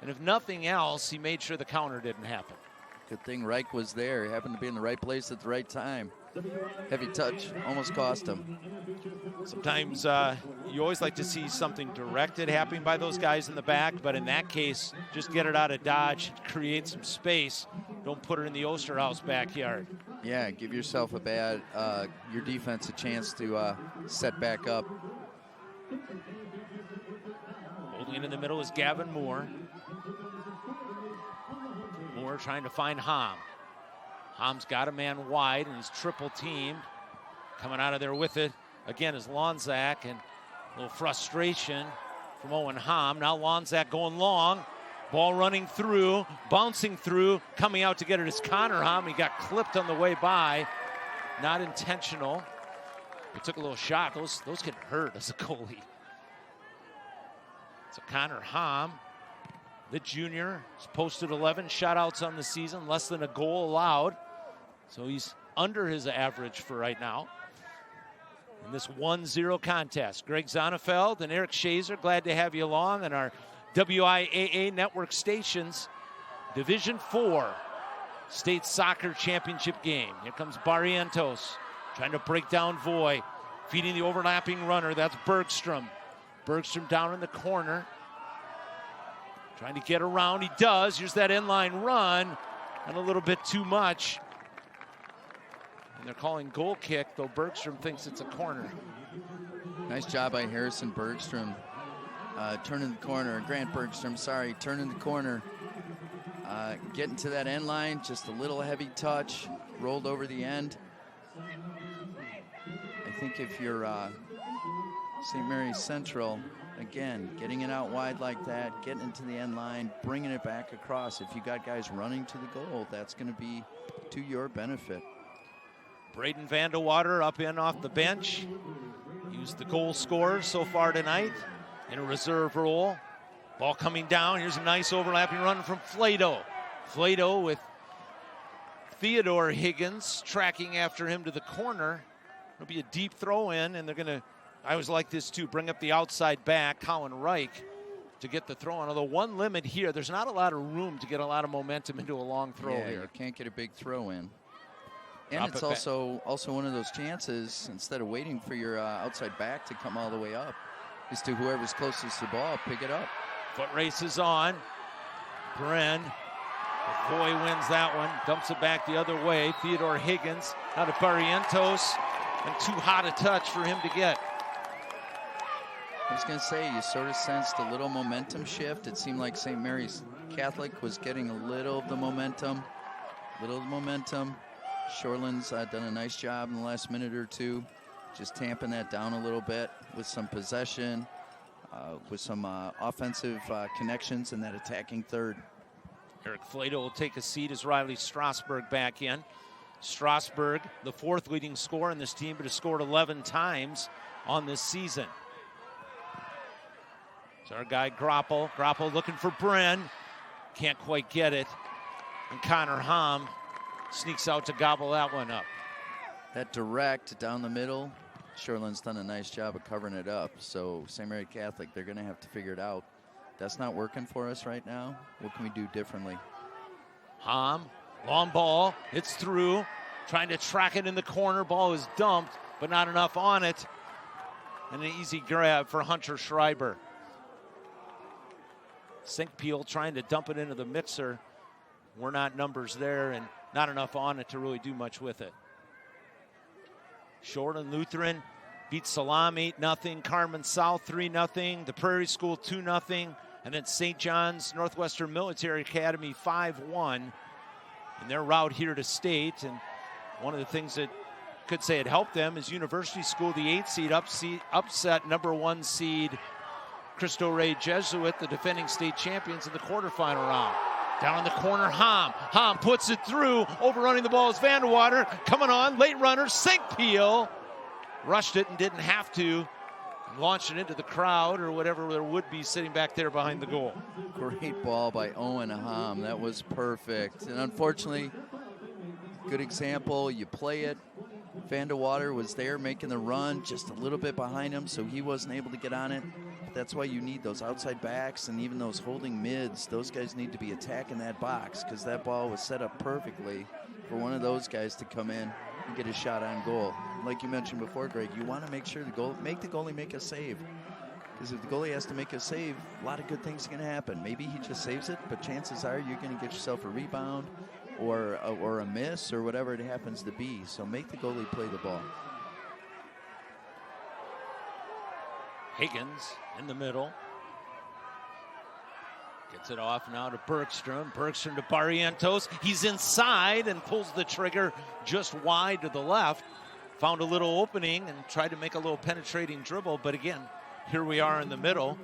And if nothing else, he made sure the counter didn't happen. Good thing Reich was there. He happened to be in the right place at the right time. Heavy touch, almost cost him. Sometimes you always like to see something directed happening by those guys in the back, but in that case, just get it out of dodge, create some space. Don't put it in the Osterhaus backyard. Yeah, give yourself your defense a chance to set back up. Holding it in the middle is Gavin Moore. Moore trying to find Hom. Hom's got a man wide, and he's triple teamed. Coming out of there with it, again, is Lonzak, and a little frustration from Owen Hom. Now Lonzak going long. Ball running through, bouncing through, coming out to get it is Connor Hom. He got clipped on the way by. Not intentional. He took a little shot. Those can hurt as a goalie. So Connor Hom, the junior, has posted 11 shutouts on the season, less than a goal allowed. So he's under his average for right now. In this 1-0 contest, Greg Zonefeld and Eric Shazer, glad to have you along on our WIAA network stations. Division 4 State Soccer Championship game. Here comes Barrientos trying to break down Voy, feeding the overlapping runner. That's Bergstrom. Bergstrom down in the corner, trying to get around. He does. Here's that inline run, and a little bit too much. And they're calling goal kick, though Bergstrom thinks it's a corner. Nice job by Harrison Bergstrom. Turning the corner. Grant Bergstrom, sorry, turning the corner. Getting to that end line, just a little heavy touch, rolled over the end. I think if you're St. Mary's Central, again, getting it out wide like that, getting into the end line, bringing it back across. If you got guys running to the goal, that's going to be to your benefit. Braden Vandewater up in off the bench. Used the goal scorer so far tonight in a reserve role. Ball coming down. Here's a nice overlapping run from Flato. Flato with Theodore Higgins tracking after him to the corner. It'll be a deep throw in, and they're going to, I always like this too, bring up the outside back, Colin Reich, to get the throw on. Although one limit here, there's not a lot of room to get a lot of momentum into a long throw here. You can't get a big throw in. And it's also one of those chances, instead of waiting for your outside back to come all the way up, is to whoever's closest to the ball, pick it up. Foot race is on. Bren, Foy wins that one, dumps it back the other way. Theodore Higgins out of Barrientos, and too hot a touch for him to get. I was going to say, you sort of sensed a little momentum shift. It seemed like St. Mary's Catholic was getting a little of the momentum. Shoreland's done a nice job in the last minute or two, just tamping that down a little bit with some possession, with some offensive connections in that attacking third. Eric Flato will take a seat as Riley Strasburg back in. Strasburg, the fourth leading scorer in this team, but has scored 11 times on this season. So our guy Grapple looking for Bren. Can't quite get it. And Connor Hom sneaks out to gobble that one up. That direct down the middle, Shoreland's done a nice job of covering it up. So St. Mary Catholic, they're going to have to figure it out. That's not working for us right now. What can we do differently? Hom, long ball, it's through. Trying to track it in the corner. Ball is dumped, but not enough on it. And an easy grab for Hunter Schreiber. Sink Peel trying to dump it into the mixer. We're not numbers there, and not enough on it to really do much with it. Shoreland Lutheran beats Salam 8-0. Carmen South 3-0. The Prairie School 2-0. And then St. John's Northwestern Military Academy 5-1 in their route here to state. And one of the things that could say it helped them is University School, the 8th seed, upset number 1 seed Cristo Rey Jesuit, the defending state champions, in the quarterfinal round. Down in the corner, Hom puts it through. Overrunning the ball is Vandewater. Coming on, late runner, St. Peel. Rushed it and didn't have to. Launched it into the crowd or whatever there would be sitting back there behind the goal. Great ball by Owen Hom. That was perfect. And unfortunately, good example, you play it. Vandewater was there making the run, just a little bit behind him, so he wasn't able to get on it. That's why you need those outside backs and even those holding mids. Those guys need to be attacking that box because that ball was set up perfectly for one of those guys to come in and get a shot on goal. Like you mentioned before, Greg, you want to make sure the goalie make a save. Because if the goalie has to make a save, a lot of good things are going to happen. Maybe he just saves it, but chances are you're going to get yourself a rebound or a miss or whatever it happens to be. So make the goalie play the ball. Higgins in the middle. Gets it off now to Bergstrom. Bergstrom to Barrientos. He's inside and pulls the trigger just wide to the left. Found a little opening and tried to make a little penetrating dribble. But again, here we are in the middle.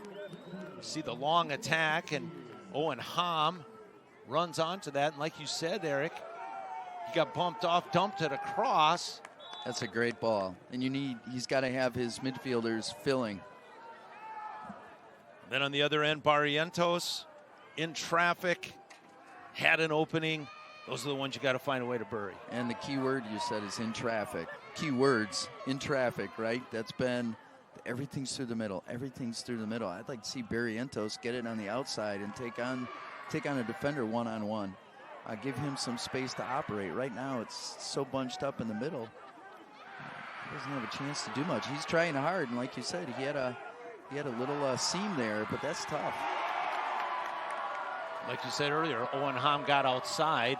You see the long attack, and Owen Hom runs onto that. And like you said, Eric, he got bumped off, dumped it across. That's a great ball. And he's got to have his midfielders filling. Then on the other end, Barrientos in traffic, had an opening. Those are the ones you got to find a way to bury. And the key word you said is in traffic. Key words, in traffic, right? That's been everything's through the middle. Everything's through the middle. I'd like to see Barrientos get it on the outside and take on a defender one-on-one. Give him some space to operate. Right now, it's so bunched up in the middle. He doesn't have a chance to do much. He's trying hard, and like you said, he had a little seam there, but that's tough. Like you said earlier, Owen Hom got outside,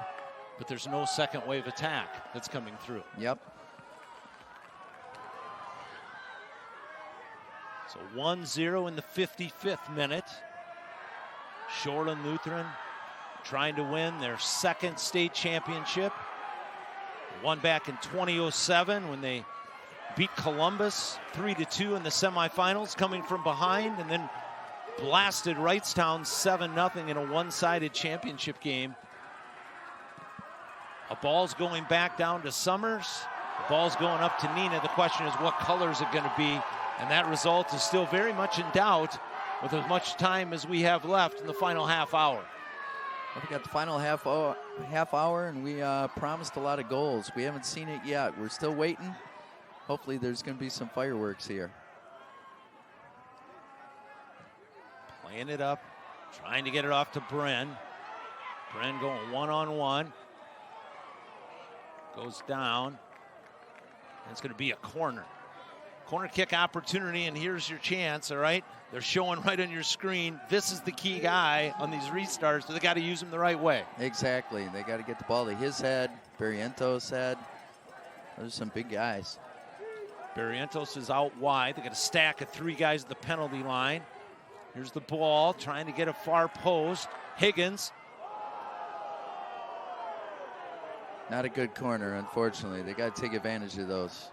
but there's no second wave attack that's coming through. Yep. So 1-0 in the 55th minute. Shoreland Lutheran trying to win their second state championship. Won back in 2007 when they beat Columbus 3-2 in the semifinals, coming from behind, and then blasted Wrightstown 7-0 in a one-sided championship game. A ball's going back down to Summers. The ball's going up to Nina. The question is, what color is it going to be? And that result is still very much in doubt with as much time as we have left in the final half hour. We got the final half hour, and we promised a lot of goals. We haven't seen it yet. We're still waiting. Hopefully there's going to be some fireworks here. Playing it up, trying to get it off to Bren. Bren going one-on-one. Goes down. And it's going to be a corner. Corner kick opportunity, and here's your chance, all right? They're showing right on your screen. This is the key guy on these restarts, so they got to use him the right way. Exactly. They got to get the ball to his head, Barrientos' head. Those are some big guys. Barrientos is out wide. They got a stack of 3 guys at the penalty line. Here's the ball, trying to get a far post. Higgins. Not a good corner, unfortunately. They got to take advantage of those.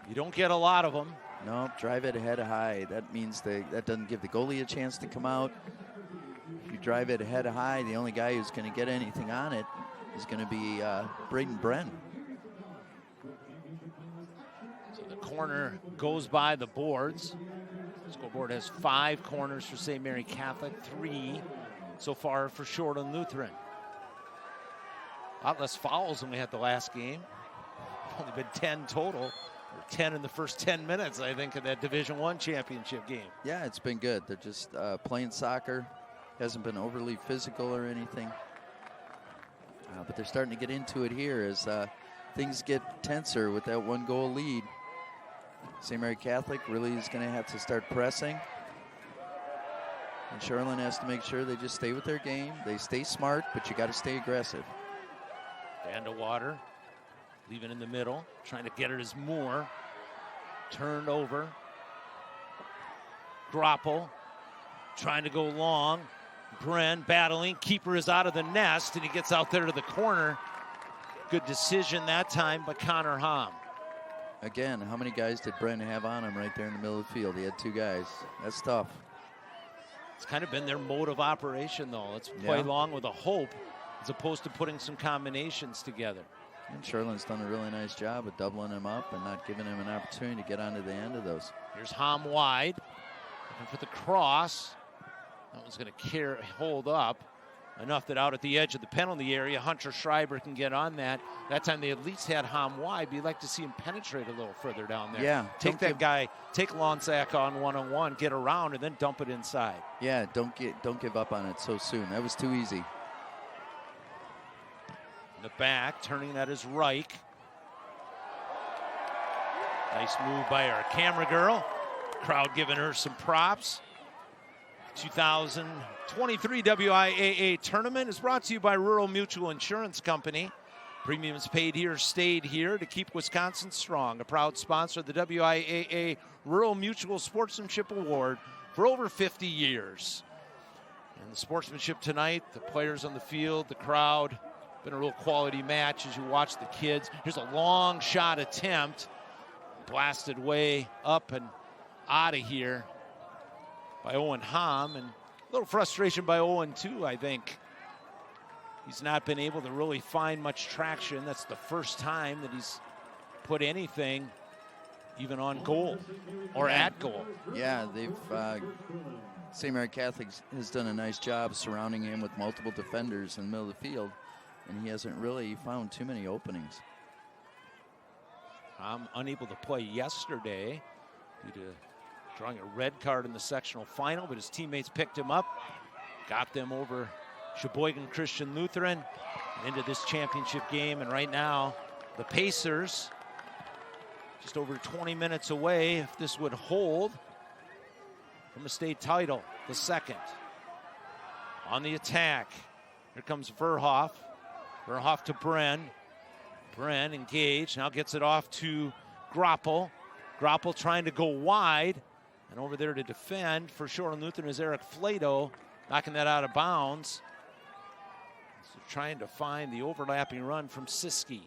You don't get a lot of them. No, drive it head high. That means that doesn't give the goalie a chance to come out. If you drive it head high, the only guy who's going to get anything on it is going to be Braden Bren. So the corner goes by the boards. The scoreboard has 5 corners for St. Mary Catholic, 3 so far for Shoreland Lutheran. A lot less fouls than we had the last game. Only been 10 total. 10 in the first 10 minutes, I think, of that Division I championship game. Yeah, it's been good. They're just playing soccer. Hasn't been overly physical or anything. But they're starting to get into it here as things get tenser with that 1-goal lead. St. Mary Catholic really is going to have to start pressing. And Shoreland has to make sure they just stay with their game. They stay smart, but you got to stay aggressive. Vandewater leaving in the middle, trying to get it as Moore. Turned over. Groppel trying to go long. Bren battling. Keeper is out of the nest, and he gets out there to the corner. Good decision that time by Connor Hom. Again, how many guys did Bren have on him right there in the middle of the field? He had 2 guys. That's tough. It's kind of been their mode of operation, though. Let's play long with a hope as opposed to putting some combinations together. And Shoreland's done a really nice job of doubling him up and not giving him an opportunity to get onto the end of those. Here's Hom wide. Looking for the cross. That one's going to hold up enough that out at the edge of the penalty area, Hunter Schreiber can get on that. That time they at least had Hom wide, but you'd like to see him penetrate a little further down there. Yeah. Take that guy, take Lonsack on one-on-one, get around, and then dump it inside. Yeah, don't give up on it so soon. That was too easy. In the back, turning that is Reich. Nice move by our camera girl. Crowd giving her some props. 2023 WIAA tournament is brought to you by Rural Mutual Insurance Company. Premiums paid here, stayed here to keep Wisconsin strong. A proud sponsor of the WIAA Rural Mutual Sportsmanship Award for over 50 years. And the sportsmanship tonight, the players on the field, the crowd, been a real quality match as you watch the kids. Here's a long shot attempt. Blasted way up and out of here by Owen Hom, and a little frustration by Owen too, I think. He's not been able to really find much traction. That's the first time that he's put anything even on goal or at goal. Yeah, they've St. Mary Catholic has done a nice job surrounding him with multiple defenders in the middle of the field, and he hasn't really found too many openings. I'm unable to play yesterday due to drawing a red card in the sectional final, but his teammates picked him up, got them over Sheboygan Christian Lutheran into this championship game. And right now, the Pacers, just over 20 minutes away, if this would hold, from a state title, the second. On the attack, here comes Verhoff. Verhoff to Bren. Bren engaged, now gets it off to Groppel. Groppel trying to go wide. And over there to defend for Shoreland Lutheran is Eric Flato, knocking that out of bounds. So trying to find the overlapping run from Siski.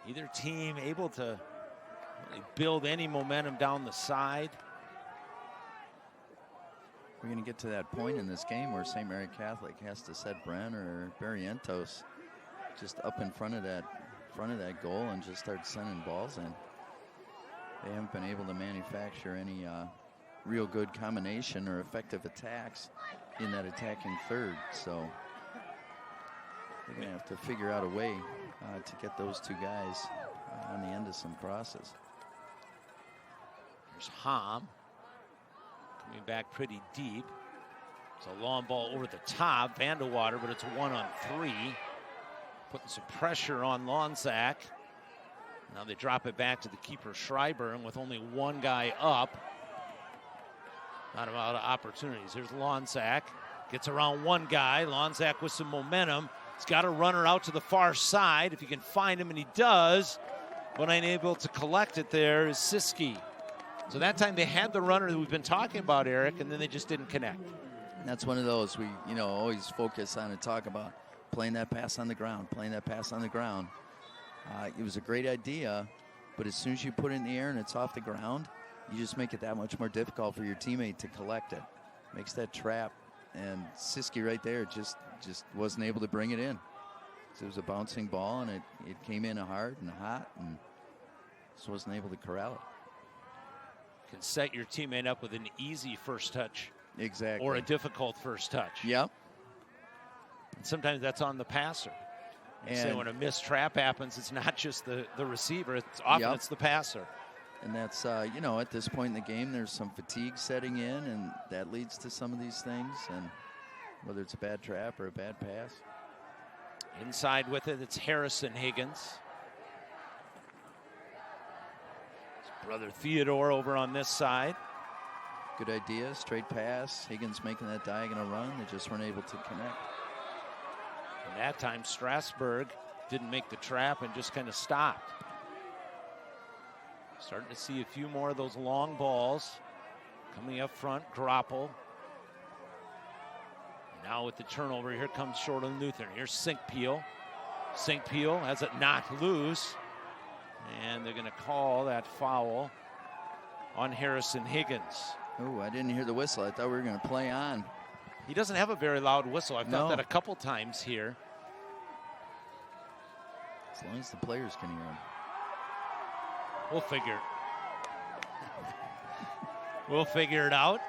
Either team able to really build any momentum down the side. We're going to get to that point in this game where St. Mary Catholic has to set Bren or Barrientos just up in front of that goal and just start sending balls in. They haven't been able to manufacture any real good combination or effective attacks in that attacking third. So they're going to have to figure out a way to get those 2 guys on the end of some crosses. There's Hom. Coming back pretty deep. It's a long ball over the top, Vandewater, but it's a 1-on-3. Putting some pressure on Lonzak. Now they drop it back to the keeper, Schreiber, and with only one guy up, not a lot of opportunities. Here's Lonzak, gets around one guy. Lonzak with some momentum. He's got a runner out to the far side. If he can find him, and he does, but unable to collect it there is Siski. So that time they had the runner that we've been talking about, Eric, and then they just didn't connect. And that's one of those we, always focus on and talk about, playing that pass on the ground, playing that pass on the ground. It was a great idea, but as soon as you put it in the air and it's off the ground, you just make it that much more difficult for your teammate to collect it. Makes that trap, and Siski right there just wasn't able to bring it in. So it was a bouncing ball, and it came in hard and hot, and just wasn't able to corral it. Can set your teammate up with an easy first touch. Exactly. Or a difficult first touch. Yep. And sometimes that's on the passer. And say when a missed trap happens, it's not just the receiver. It's often it's the passer. And that's, at this point in the game, there's some fatigue setting in, and that leads to some of these things. And whether it's a bad trap or a bad pass. Inside with it, it's Harrison Higgins. His brother Theodore over on this side. Good idea, straight pass. Higgins making that diagonal run. They just weren't able to connect. And that time, Strasburg didn't make the trap and just kind of stopped. Starting to see a few more of those long balls coming up front. Groppel. Now with the turnover, here comes Shoreland Lutheran. Here's Sinkpeel. Sinkpeel has it knocked loose. And they're going to call that foul on Harrison Higgins. Oh, I didn't hear the whistle. I thought we were going to play on. He doesn't have a very loud whistle. I've felt that a couple times here. As long as the players can hear him. We'll figure it out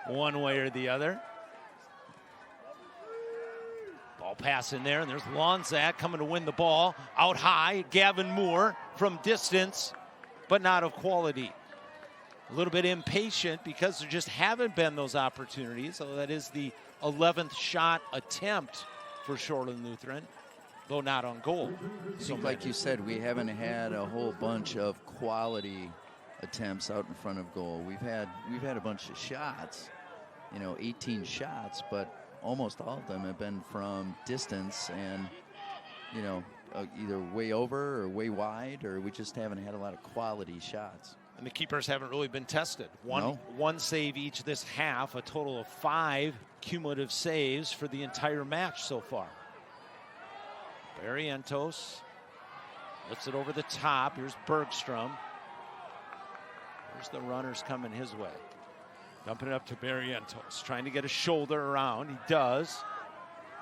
one way or the other. Ball pass in there, and there's Lonzak coming to win the ball. Out high, Gavin Moore from distance, but not of quality. A little bit impatient because there just haven't been those opportunities. So that is the 11th shot attempt for Shoreland Lutheran, though not on goal. So like you said, we haven't had a whole bunch of quality attempts out in front of goal. We've had a bunch of shots, 18 shots, but almost all of them have been from distance and, either way over or way wide, or we just haven't had a lot of quality shots. And the keepers haven't really been tested. One save each this half, a total of 5 cumulative saves for the entire match so far. Barrientos lifts it over the top. Here's Bergstrom. There's the runners coming his way. Dumping it up to Barrientos, trying to get a shoulder around. He does.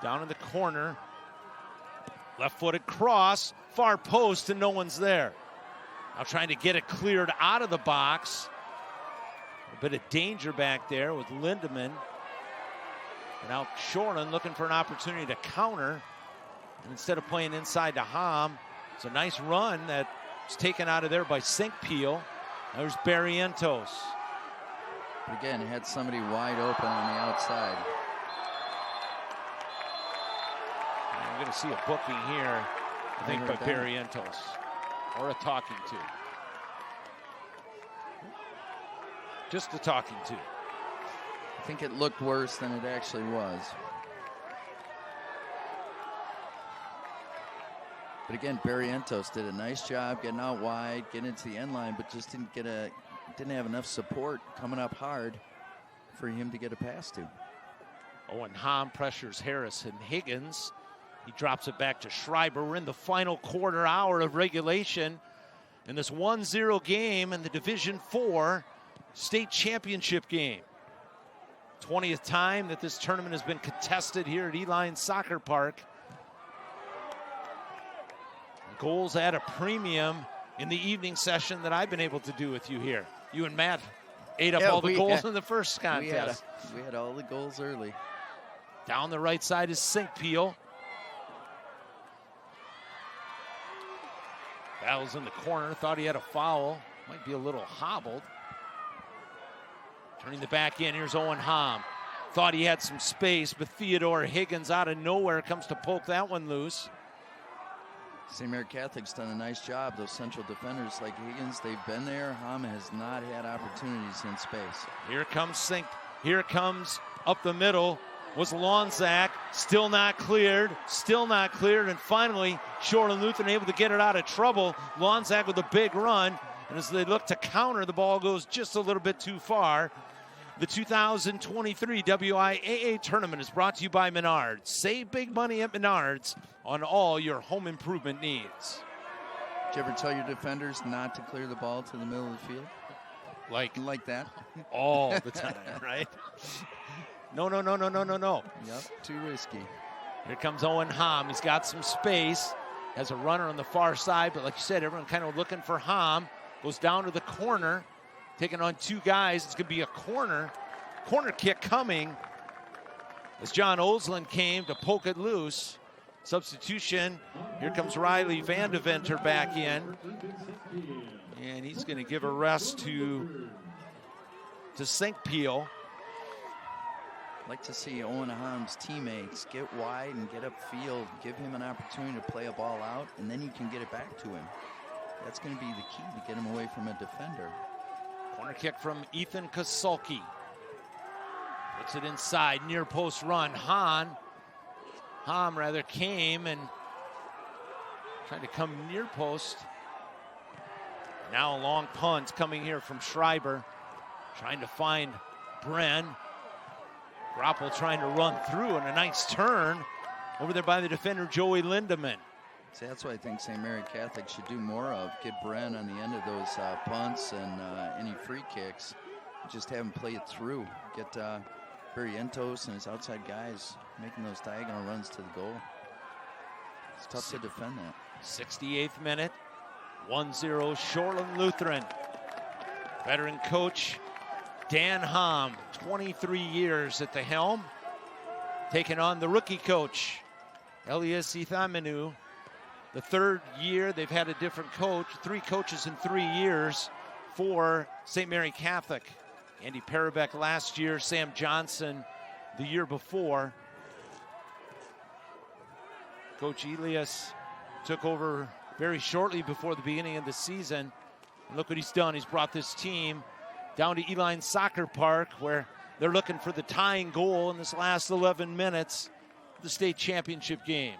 Down in the corner. Left-footed cross, far post, and no one's there. Now trying to get it cleared out of the box. A bit of danger back there with Lindemann. And now Shoreland looking for an opportunity to counter. And instead of playing inside to Hom, it's a nice run that was taken out of there by Sinkpeel. There's Barrientos. Again, had somebody wide open on the outside. And we're going to see a booking here, I think, by Barrientos. Or a talking to. Just a talking to. I think it looked worse than it actually was. But again, Barrientos did a nice job getting out wide, getting into the end line, but just didn't have enough support coming up hard for him to get a pass to. And Hom pressures Harrison Higgins. He drops it back to Schreiber. We're in the final quarter hour of regulation in this 1-0 game in the Division IV state championship game. 20th time that this tournament has been contested here at Eline Soccer Park. Goals at a premium in the evening session that I've been able to do with you here. You and Matt ate up all the goals in the first contest. We had all the goals early. Down the right side is Sinkpeel. Battles in the corner, thought he had a foul. Might be a little hobbled. Turning the back in, here's Owen Hom. Thought he had some space, but Theodore Higgins out of nowhere comes to poke that one loose. St. Mary Catholic's done a nice job. Those central defenders like Higgins, they've been there. Hom has not had opportunities in space. Here comes Sink. Here comes up the middle was Lonzak. Still not cleared. Still not cleared. And finally, Shoreland Lutheran able to get it out of trouble. Lonzak with a big run. And as they look to counter, the ball goes just a little bit too far. The 2023 WIAA tournament is brought to you by Menards. Save big money at Menards on all your home improvement needs. Did you ever tell your defenders not to clear the ball to the middle of the field? Like that? All the time, right? No. Yep, too risky. Here comes Owen Hom. He's got some space. Has a runner on the far side, but like you said, everyone kind of looking for Hom. Goes down to the corner, taking on two guys. It's going to be a corner kick coming as John Osland came to poke it loose. Substitution. Here comes Riley Vandeventer back in. And he's going to give a rest to St. Peel. Like to see Owen Hom's teammates get wide and get upfield, give him an opportunity to play a ball out, and then you can get it back to him. That's going to be the key to get him away from a defender. Corner kick from Ethan Kosulki. Puts it inside, near post run. Hom came and tried to come near post. Now a long punt coming here from Schreiber. Trying to find Bren. Grapple trying to run through, and a nice turn over there by the defender, Joey Lindemann. See, that's what I think St. Mary Catholic should do more of. Get Bren on the end of those punts and any free kicks. Just have him play it through. Get Barrientos and his outside guys making those diagonal runs to the goal. It's tough to defend that. 68th minute, 1-0 Shoreland Lutheran. Veteran coach Dan Hom, 23 years at the helm, taking on the rookie coach, Elias Ithamenu. The third year they've had a different coach, 3 coaches in 3 years for St. Mary Catholic. Andy Parabeck last year, Sam Johnson the year before. Coach Elias took over very shortly before the beginning of the season. And look what he's done. He's brought this team down to Eline Soccer Park, where they're looking for the tying goal in this last 11 minutes of the state championship game.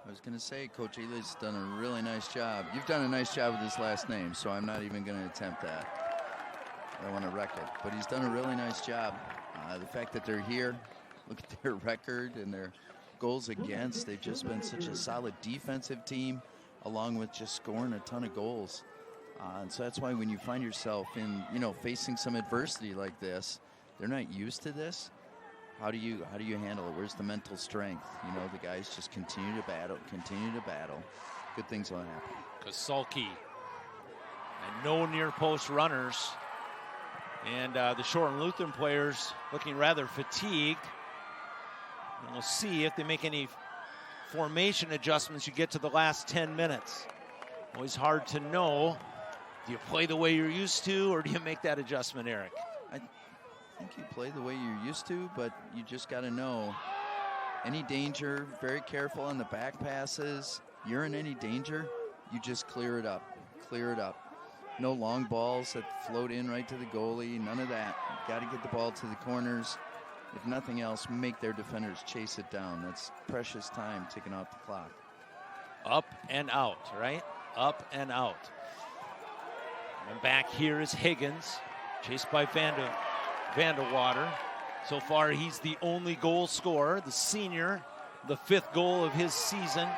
I was going to say, Coach Eli's done a really nice job. You've done a nice job with his last name, so I'm not even going to attempt that. I don't want to wreck it, but he's done a really nice job. The fact that they're here, look at their record and their goals against. They've just been such a solid defensive team, along with just scoring a ton of goals. And so that's why when you find yourself in, facing some adversity like this, they're not used to this. How do you handle it? Where's the mental strength? The guys just continue to battle. Good things will happen. Kosulki and no near post runners. And the Shoreland Lutheran players looking rather fatigued. And we'll see if they make any formation adjustments you get to the last 10 minutes. Always hard to know. Do you play the way you're used to, or do you make that adjustment, Eric? I think you play the way you're used to, but you just got to know any danger, very careful on the back passes. You're in any danger, you just clear it up. No long balls that float in right to the goalie, none of that. You've got to get the ball to the corners. If nothing else, make their defenders chase it down. That's precious time ticking off the clock. Up and out, right? Up and out. And back here is Higgins, chased by Vandewater. So far, he's the only goal scorer, the senior, the 5th goal of his season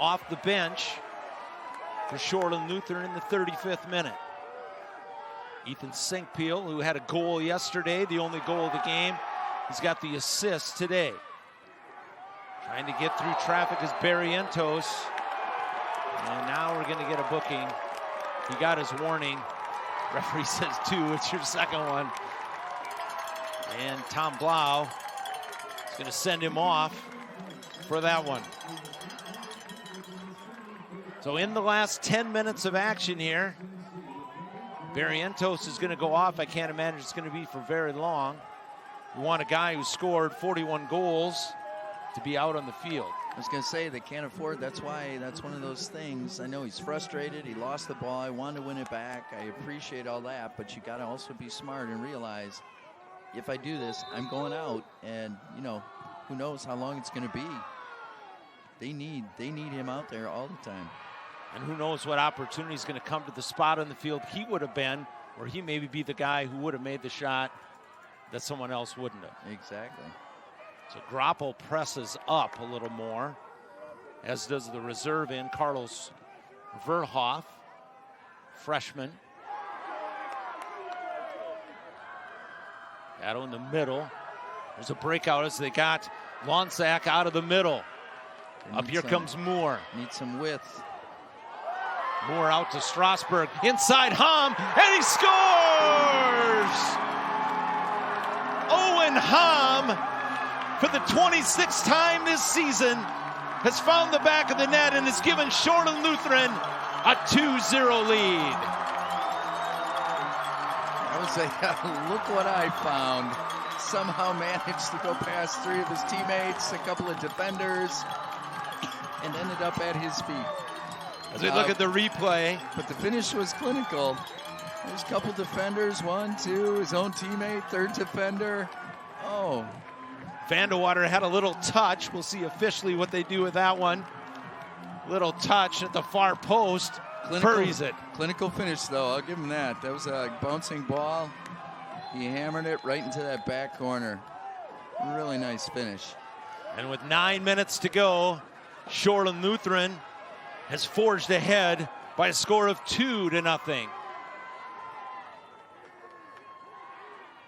off the bench for Shoreland Lutheran in the 35th minute. Ethan St. Peel, who had a goal yesterday, the only goal of the game, he's got the assist today. Trying to get through traffic is Barrientos. And now we're going to get a booking. He got his warning. Referee says 2. It's your second one. And Tom Blau is going to send him off for that one. So in the last 10 minutes of action here, Barrientos is going to go off. I can't imagine it's going to be for very long. You want a guy who scored 41 goals to be out on the field. I was going to say they can't afford. That's why that's one of those things. I know he's frustrated. He lost the ball. I wanted to win it back. I appreciate all that, but you got to also be smart and realize if I do this, I'm going out, and you know, who knows how long it's going to be. They need him out there all the time. And who knows what opportunity is going to come to the spot on the field he would have been, or he maybe be the guy who would have made the shot that someone else wouldn't have. Exactly. So Grapple presses up a little more, as does the reserve in Carlos Verhoff, freshman. Battle in the middle. There's a breakout as they got Lonsack out of the middle. Up here comes Moore. Need some width. Moore out to Strasburg. Inside Hom, and he scores! Owen Hom, for the 26th time this season, has found the back of the net and has given Shoreland Lutheran a 2-0 lead. I was like, look what I found. Somehow managed to go past 3 of his teammates, a couple of defenders, and ended up at his feet. As we look at the replay. But the finish was clinical. There's a couple defenders, 1, 2, his own teammate, third defender. Oh. Vandewater had a little touch. We'll see officially what they do with that one. Little touch at the far post. Buries it. Clinical finish, though. I'll give him that. That was a bouncing ball. He hammered it right into that back corner. Really nice finish. And with 9 minutes to go, Shoreland Lutheran has forged ahead by a score of 2-0.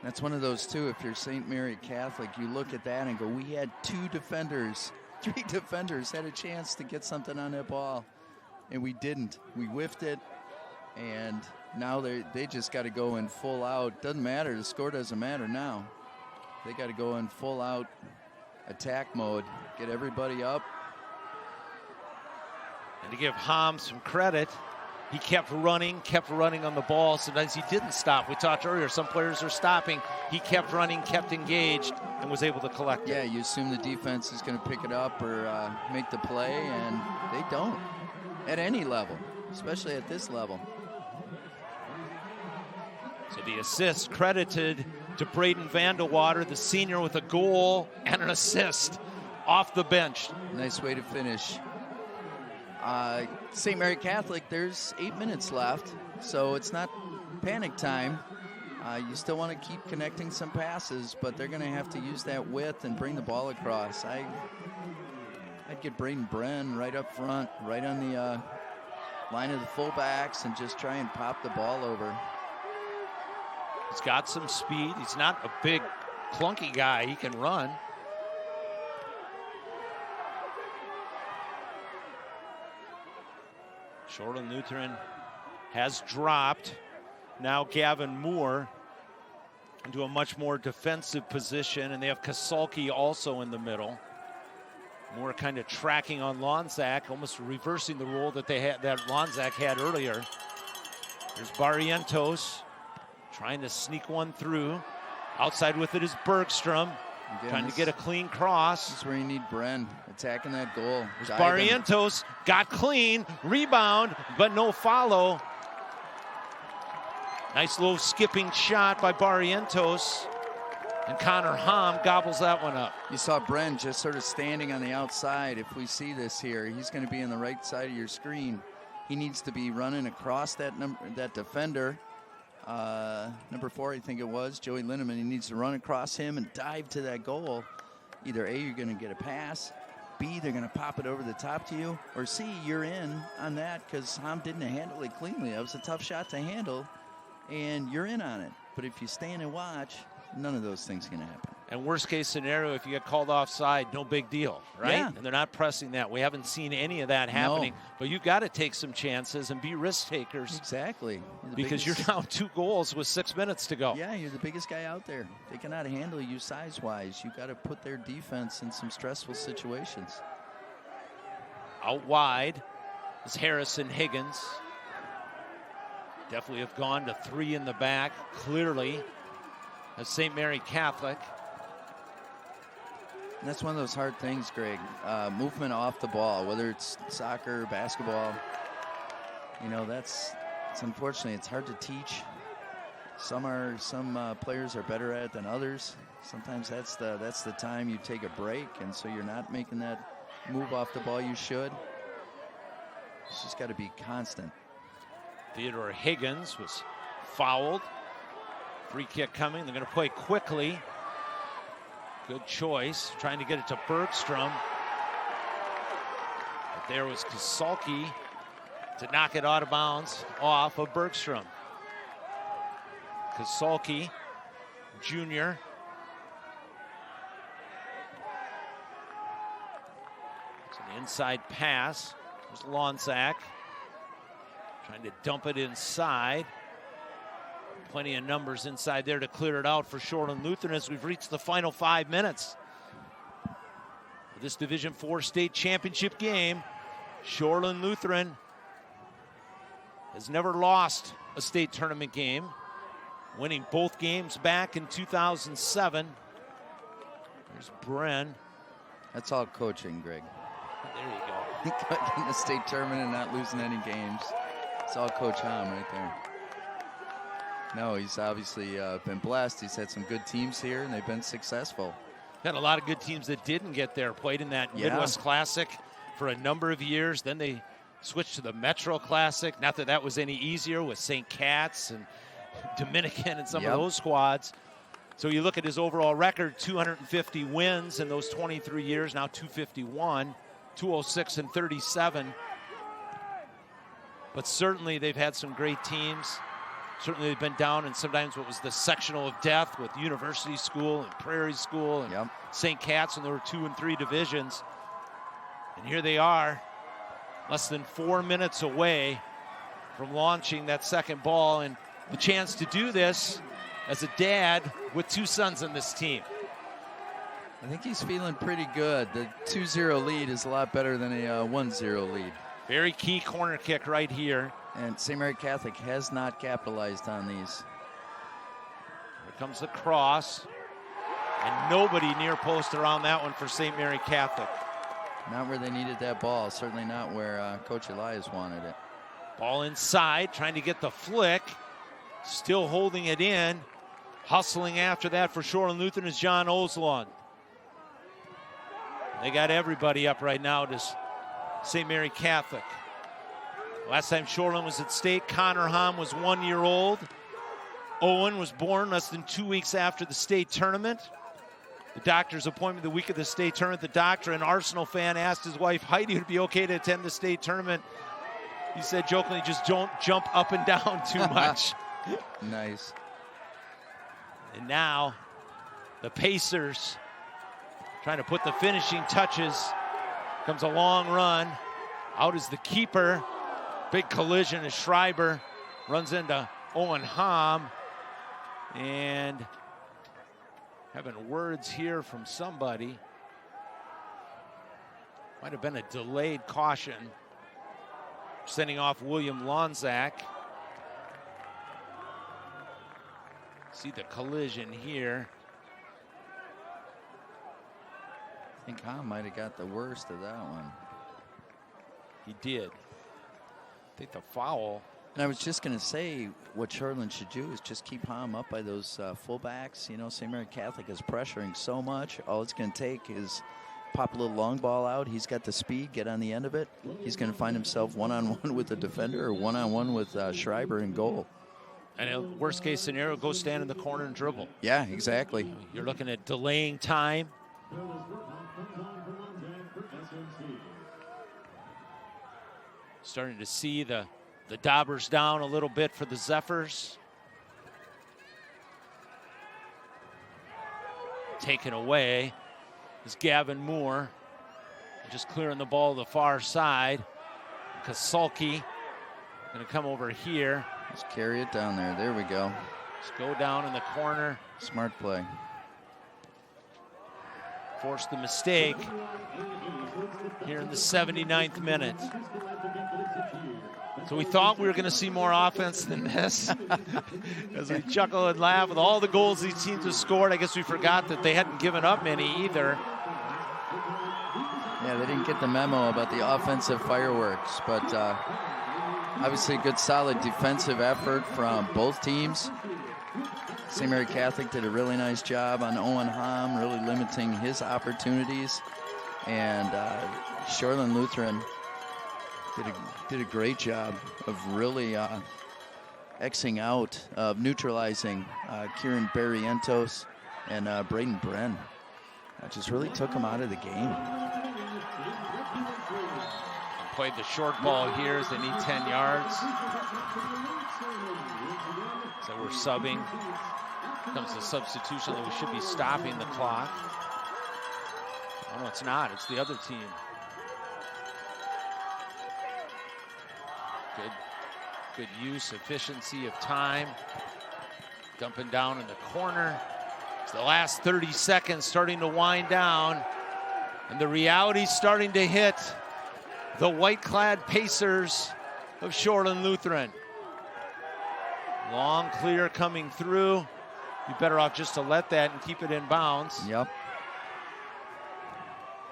That's one of those, too. If you're St. Mary Catholic, you look at that and go, we had 2 defenders. 3 defenders had a chance to get something on that ball, and we didn't. We whiffed it, and now they just got to go in full out. Doesn't matter. The score doesn't matter now. They got to go in full out attack mode, get everybody up. And to give Hom some credit, he kept running on the ball. Sometimes he didn't stop. We talked earlier, some players are stopping. He kept running, kept engaged, and was able to collect it. Yeah, you assume the defense is going to pick it up or make the play, and they don't at any level, especially at this level. So the assist credited to Braden Vandewater, the senior, with a goal and an assist off the bench. Nice way to finish. St. Mary Catholic, there's 8 minutes left, so it's not panic time. You still want to keep connecting some passes, but they're going to have to use that width and bring the ball across. I'd get Braden Bren right up front, right on the line of the fullbacks, and just try and pop the ball over. He's got some speed. He's not a big, clunky guy. He can run. Shoreland Lutheran has dropped. Now Gavin Moore into a much more defensive position, and they have Kasalki also in the middle. Moore kind of tracking on Lonsack, almost reversing the role that Lonsack had earlier. There's Barrientos trying to sneak one through. Outside with it is Bergstrom. Again, trying to get a clean cross. This is where you need Bren attacking that goal. Barrientos got clean, rebound, but no follow. Nice low skipping shot by Barrientos. And Connor Hom gobbles that one up. You saw Bren just sort of standing on the outside. If we see this here, he's going to be on the right side of your screen. He needs to be running across that defender. Number 4, I think it was, Joey Lindemann. He needs to run across him and dive to that goal. Either A, you're going to get a pass, B, they're going to pop it over the top to you, or C, you're in on that because Hom didn't handle it cleanly. That was a tough shot to handle, and you're in on it. But if you stand and watch, none of those things are going to happen. And worst case scenario, if you get called offside, no big deal, right? Yeah. And they're not pressing that. We haven't seen any of that happening. No. But you've got to take some chances and be risk takers. Exactly. Because you're down 2 goals with 6 minutes to go. Yeah, you're the biggest guy out there. They cannot handle you size-wise. You've got to put their defense in some stressful situations. Out wide is Harrison Higgins. Definitely have gone to 3 in the back, clearly, as St. Mary Catholic. And that's one of those hard things, Greg. Movement off the ball, whether it's soccer, basketball. You know, it's unfortunately, it's hard to teach. Some players are better at it than others. Sometimes that's the time you take a break, and so you're not making that move off the ball you should. It's just got to be constant. Theodore Higgins was fouled. Free kick coming. They're going to play quickly. Good choice. Trying to get it to Bergstrom. But there was Kasulki to knock it out of bounds off of Bergstrom. Kasulki, junior. It's an inside pass. There's Lonzak. Trying to dump it inside. Plenty of numbers inside there to clear it out for Shoreland Lutheran as we've reached the final 5 minutes of this Division IV state championship game. Shoreland Lutheran has never lost a state tournament game, winning both games back in 2007. There's Bren. That's all coaching, Greg. There you go. Getting the state tournament and not losing any games. It's all Coach Hom right there. No, he's obviously been blessed. He's had some good teams here, and they've been successful. Got a lot of good teams that didn't get there, played in that Midwest Classic for a number of years. Then they switched to the Metro Classic. Not that that was any easier with St. Cat's and Dominican and some of those squads. So you look at his overall record, 250 wins in those 23 years, now 251, 206 and 37. But certainly they've had some great teams. Certainly they've been down in sometimes what was the sectional of death with University School and Prairie School and St. Cat's, and there were 2 and 3 divisions. And here they are, less than 4 minutes away from launching that second ball, and the chance to do this as a dad with 2 sons in this team. I think he's feeling pretty good. The 2-0 lead is a lot better than a 1-0 lead. Very key corner kick right here. And St. Mary Catholic has not capitalized on these. Here comes the cross. And nobody near post around that one for St. Mary Catholic. Not where they needed that ball. Certainly not where Coach Elias wanted it. Ball inside, trying to get the flick. Still holding it in. Hustling after that for Shoreland Lutheran is John Oslund. They got everybody up right now to St. Mary Catholic. Last time Shoreland was at state, Connor Hom was 1 year old. Owen was born less than 2 weeks after the state tournament. The doctor's appointment the week of the state tournament. The doctor, an Arsenal fan, asked his wife Heidi would it be okay to attend the state tournament. He said jokingly, just don't jump up and down too much. Nice. And now the Pacers trying to put the finishing touches. Comes a long run. Out is the keeper. Big collision as Schreiber runs into Owen Hom. And having words here from somebody. Might have been a delayed caution. Sending off William Lonzak. See the collision here. I think Hom might have got the worst of that one. He did. I think the foul. And I was just going to say what Shoreland should do is just keep Hom up by those fullbacks. You know, St. Mary Catholic is pressuring so much. All it's going to take is pop a little long ball out. He's got the speed, get on the end of it. He's going to find himself one-on-one with the defender or one-on-one with Schreiber in goal. And a worst case scenario, go stand in the corner and dribble. Yeah, exactly. You're looking at delaying time. Starting to see the daubers down a little bit for the Zephyrs. Taken away is Gavin Moore. Just clearing the ball to the far side. Kasulki going to come over here. Just carry it down there. There we go. Just go down in the corner. Smart play. Forced the mistake here in the 79th minute. So we thought we were going to see more offense than this. As we chuckle and laugh with all the goals these teams have scored, I guess we forgot that they hadn't given up many either. Yeah, they didn't get the memo about the offensive fireworks, but obviously a good solid defensive effort from both teams. St. Mary Catholic did a really nice job on Owen Hom, really limiting his opportunities. And Shoreland Lutheran did a great job of really Xing out, of neutralizing Kieran Barrientos and Braden Bren. Just really took him out of the game. Played the short ball here as they need 10 yards. So we're subbing. Comes the substitution that we should be stopping the clock. Oh, no, it's not. It's the other team. Good use, efficiency of time. Dumping down in the corner. It's the last 30 seconds starting to wind down. And the reality's starting to hit the white-clad Pacers of Shoreland Lutheran. Long clear coming through. You're better off just to let that and keep it in bounds. Yep.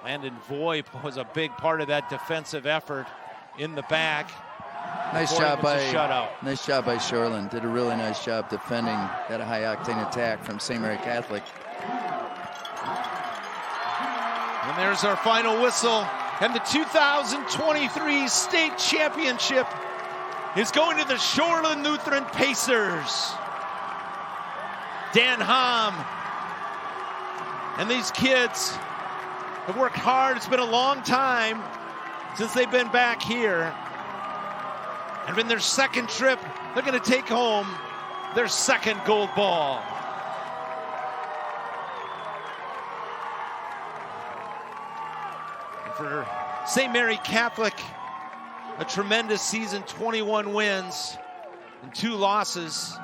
Landon Voigt was a big part of that defensive effort in the back. Nice job by Shoreland. Did a really nice job defending that high-octane attack from St. Mary Catholic. And there's our final whistle. And the 2023 state championship is going to the Shoreland Lutheran Pacers. Dan Hom and these kids have worked hard. It's been a long time since they've been back here. And in their second trip, they're going to take home their second gold ball. And for St. Mary Catholic, a tremendous season, 21 wins and 2 losses.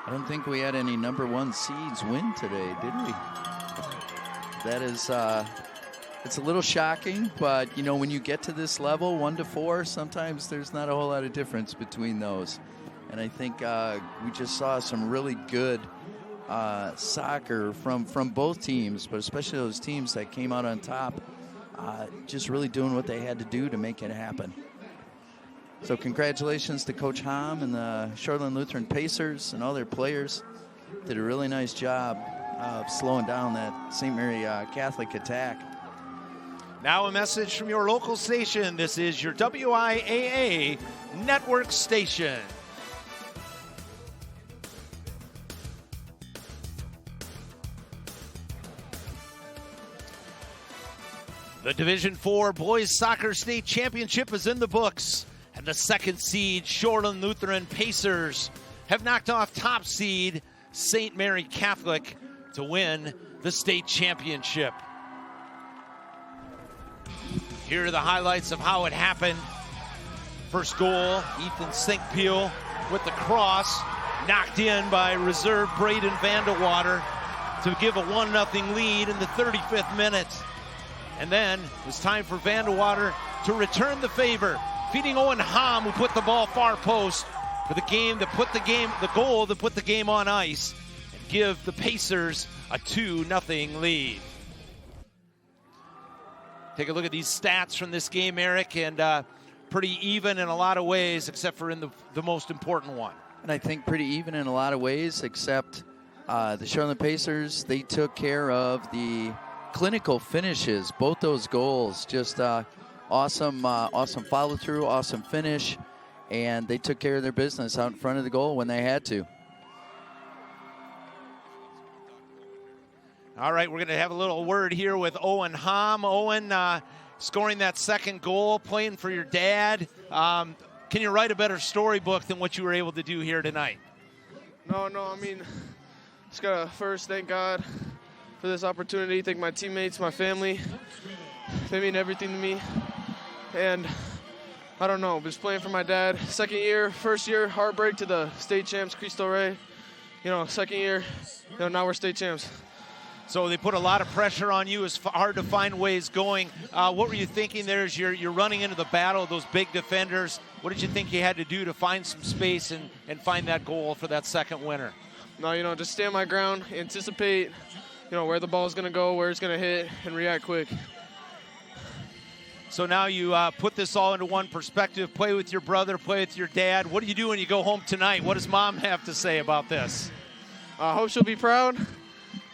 I don't think we had any #1 seeds win today, did we? That is, it's a little shocking, but you know, when you get to this level, 1 to 4, sometimes there's not a whole lot of difference between those. And I think we just saw some really good soccer from both teams, but especially those teams that came out on top, just really doing what they had to do to make it happen. So congratulations to Coach Hom and the Shoreland Lutheran Pacers and all their players. Did a really nice job of slowing down that St. Mary Catholic attack. Now a message from your local station. This is your WIAA network station. The Division IV Boys Soccer State Championship is in the books. And the second seed Shoreland Lutheran Pacers have knocked off top seed St. Mary Catholic to win the state championship. Here are the highlights of how it happened. First goal, Ethan Sinkpeel with the cross, knocked in by reserve Braden Vandewater to give a 1-0 lead in the 35th minute. And then it was time for Vandewater to return the favor, feeding Owen Hom, who put the ball far post for the goal that put the game on ice and give the Pacers a 2-0 lead. Take a look at these stats from this game, Eric, and pretty even in a lot of ways, except for in the most important one. And I think pretty even in a lot of ways, except the Shoreland Pacers, they took care of the clinical finishes. Both those goals, just awesome follow through, awesome finish, and they took care of their business out in front of the goal when they had to. All right, we're going to have a little word here with Owen Hom. Owen, scoring that second goal, playing for your dad. Can you write a better storybook than what you were able to do here tonight? No, I mean, just got to first thank God for this opportunity, thank my teammates, my family. They mean everything to me. And I don't know, just playing for my dad. Second year, first year, heartbreak to the state champs, Cristo Rey. Second year, now we're state champs. So they put a lot of pressure on you. It's hard to find ways going. What were you thinking there as you're running into the battle of those big defenders? What did you think you had to do to find some space and find that goal for that second winner? No, just stand my ground, anticipate, where the ball's going to go, where it's going to hit, and react quick. So now you put this all into one perspective, play with your brother, play with your dad. What do you do when you go home tonight? What does Mom have to say about this? I hope she'll be proud.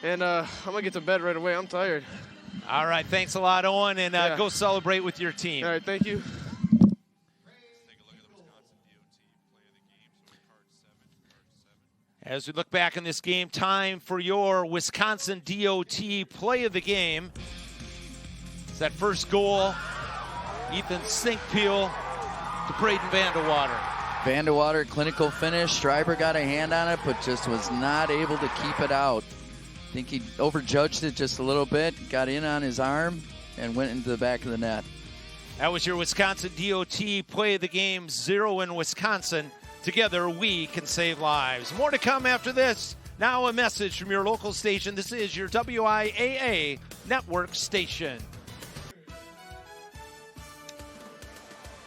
And I'm going to get to bed right away. I'm tired. All right. Thanks a lot, Owen. And go celebrate with your team. All right. Thank you. As we look back in this game, time for your Wisconsin DOT play of the game. It's that first goal. Ethan Sinkpeel to Braden Vandewater. Vandewater, clinical finish. Schreiber got a hand on it, but just was not able to keep it out. I think he overjudged it just a little bit, got in on his arm, and went into the back of the net. That was your Wisconsin DOT play of the game, 0 in Wisconsin. Together, we can save lives. More to come after this. Now a message from your local station. This is your WIAA network station.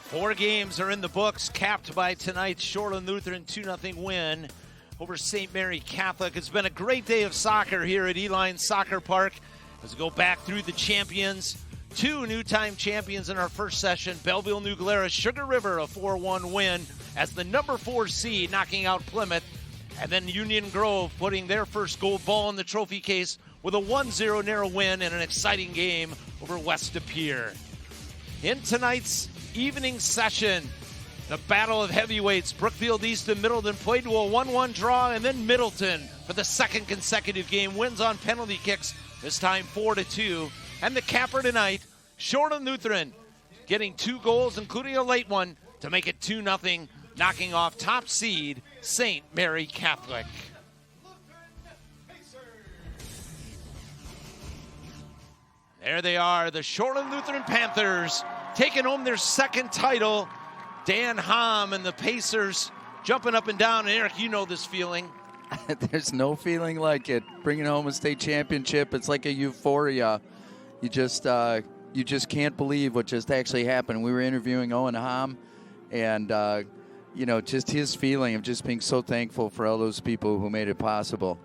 4 games are in the books, capped by tonight's Shoreland Lutheran 2-0 win over St. Mary Catholic. It's been a great day of soccer here at Eline Soccer Park as we go back through the champions. 2 new-time champions in our first session. Belleville New Glarus, Sugar River, a 4-1 win as the number 4 seed, knocking out Plymouth. And then Union Grove putting their first gold ball in the trophy case with a 1-0 narrow win and an exciting game over West De Pere. In tonight's evening session, the battle of heavyweights. Brookfield East and Middleton played to a 1-1 draw, and then Middleton, for the second consecutive game, wins on penalty kicks, this time 4-2. And the capper tonight, Shoreland Lutheran, getting 2 goals, including a late one, to make it 2-0, knocking off top seed St. Mary Catholic. There they are, the Shoreland Lutheran Panthers, taking home their second title. Dan Hom and the Pacers jumping up and down. And Eric, you know this feeling. There's no feeling like it. Bringing home a state championship, it's like a euphoria. You just can't believe what just actually happened. We were interviewing Owen Hom, and just his feeling of just being so thankful for all those people who made it possible.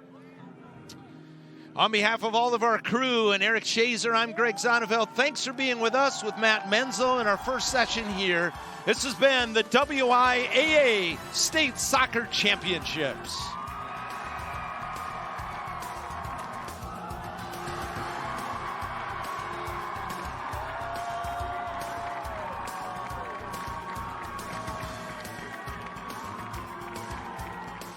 On behalf of all of our crew and Eric Shazer, I'm Greg Zonneveld. Thanks for being with us with Matt Menzel in our first session here. This has been the WIAA State Soccer Championships.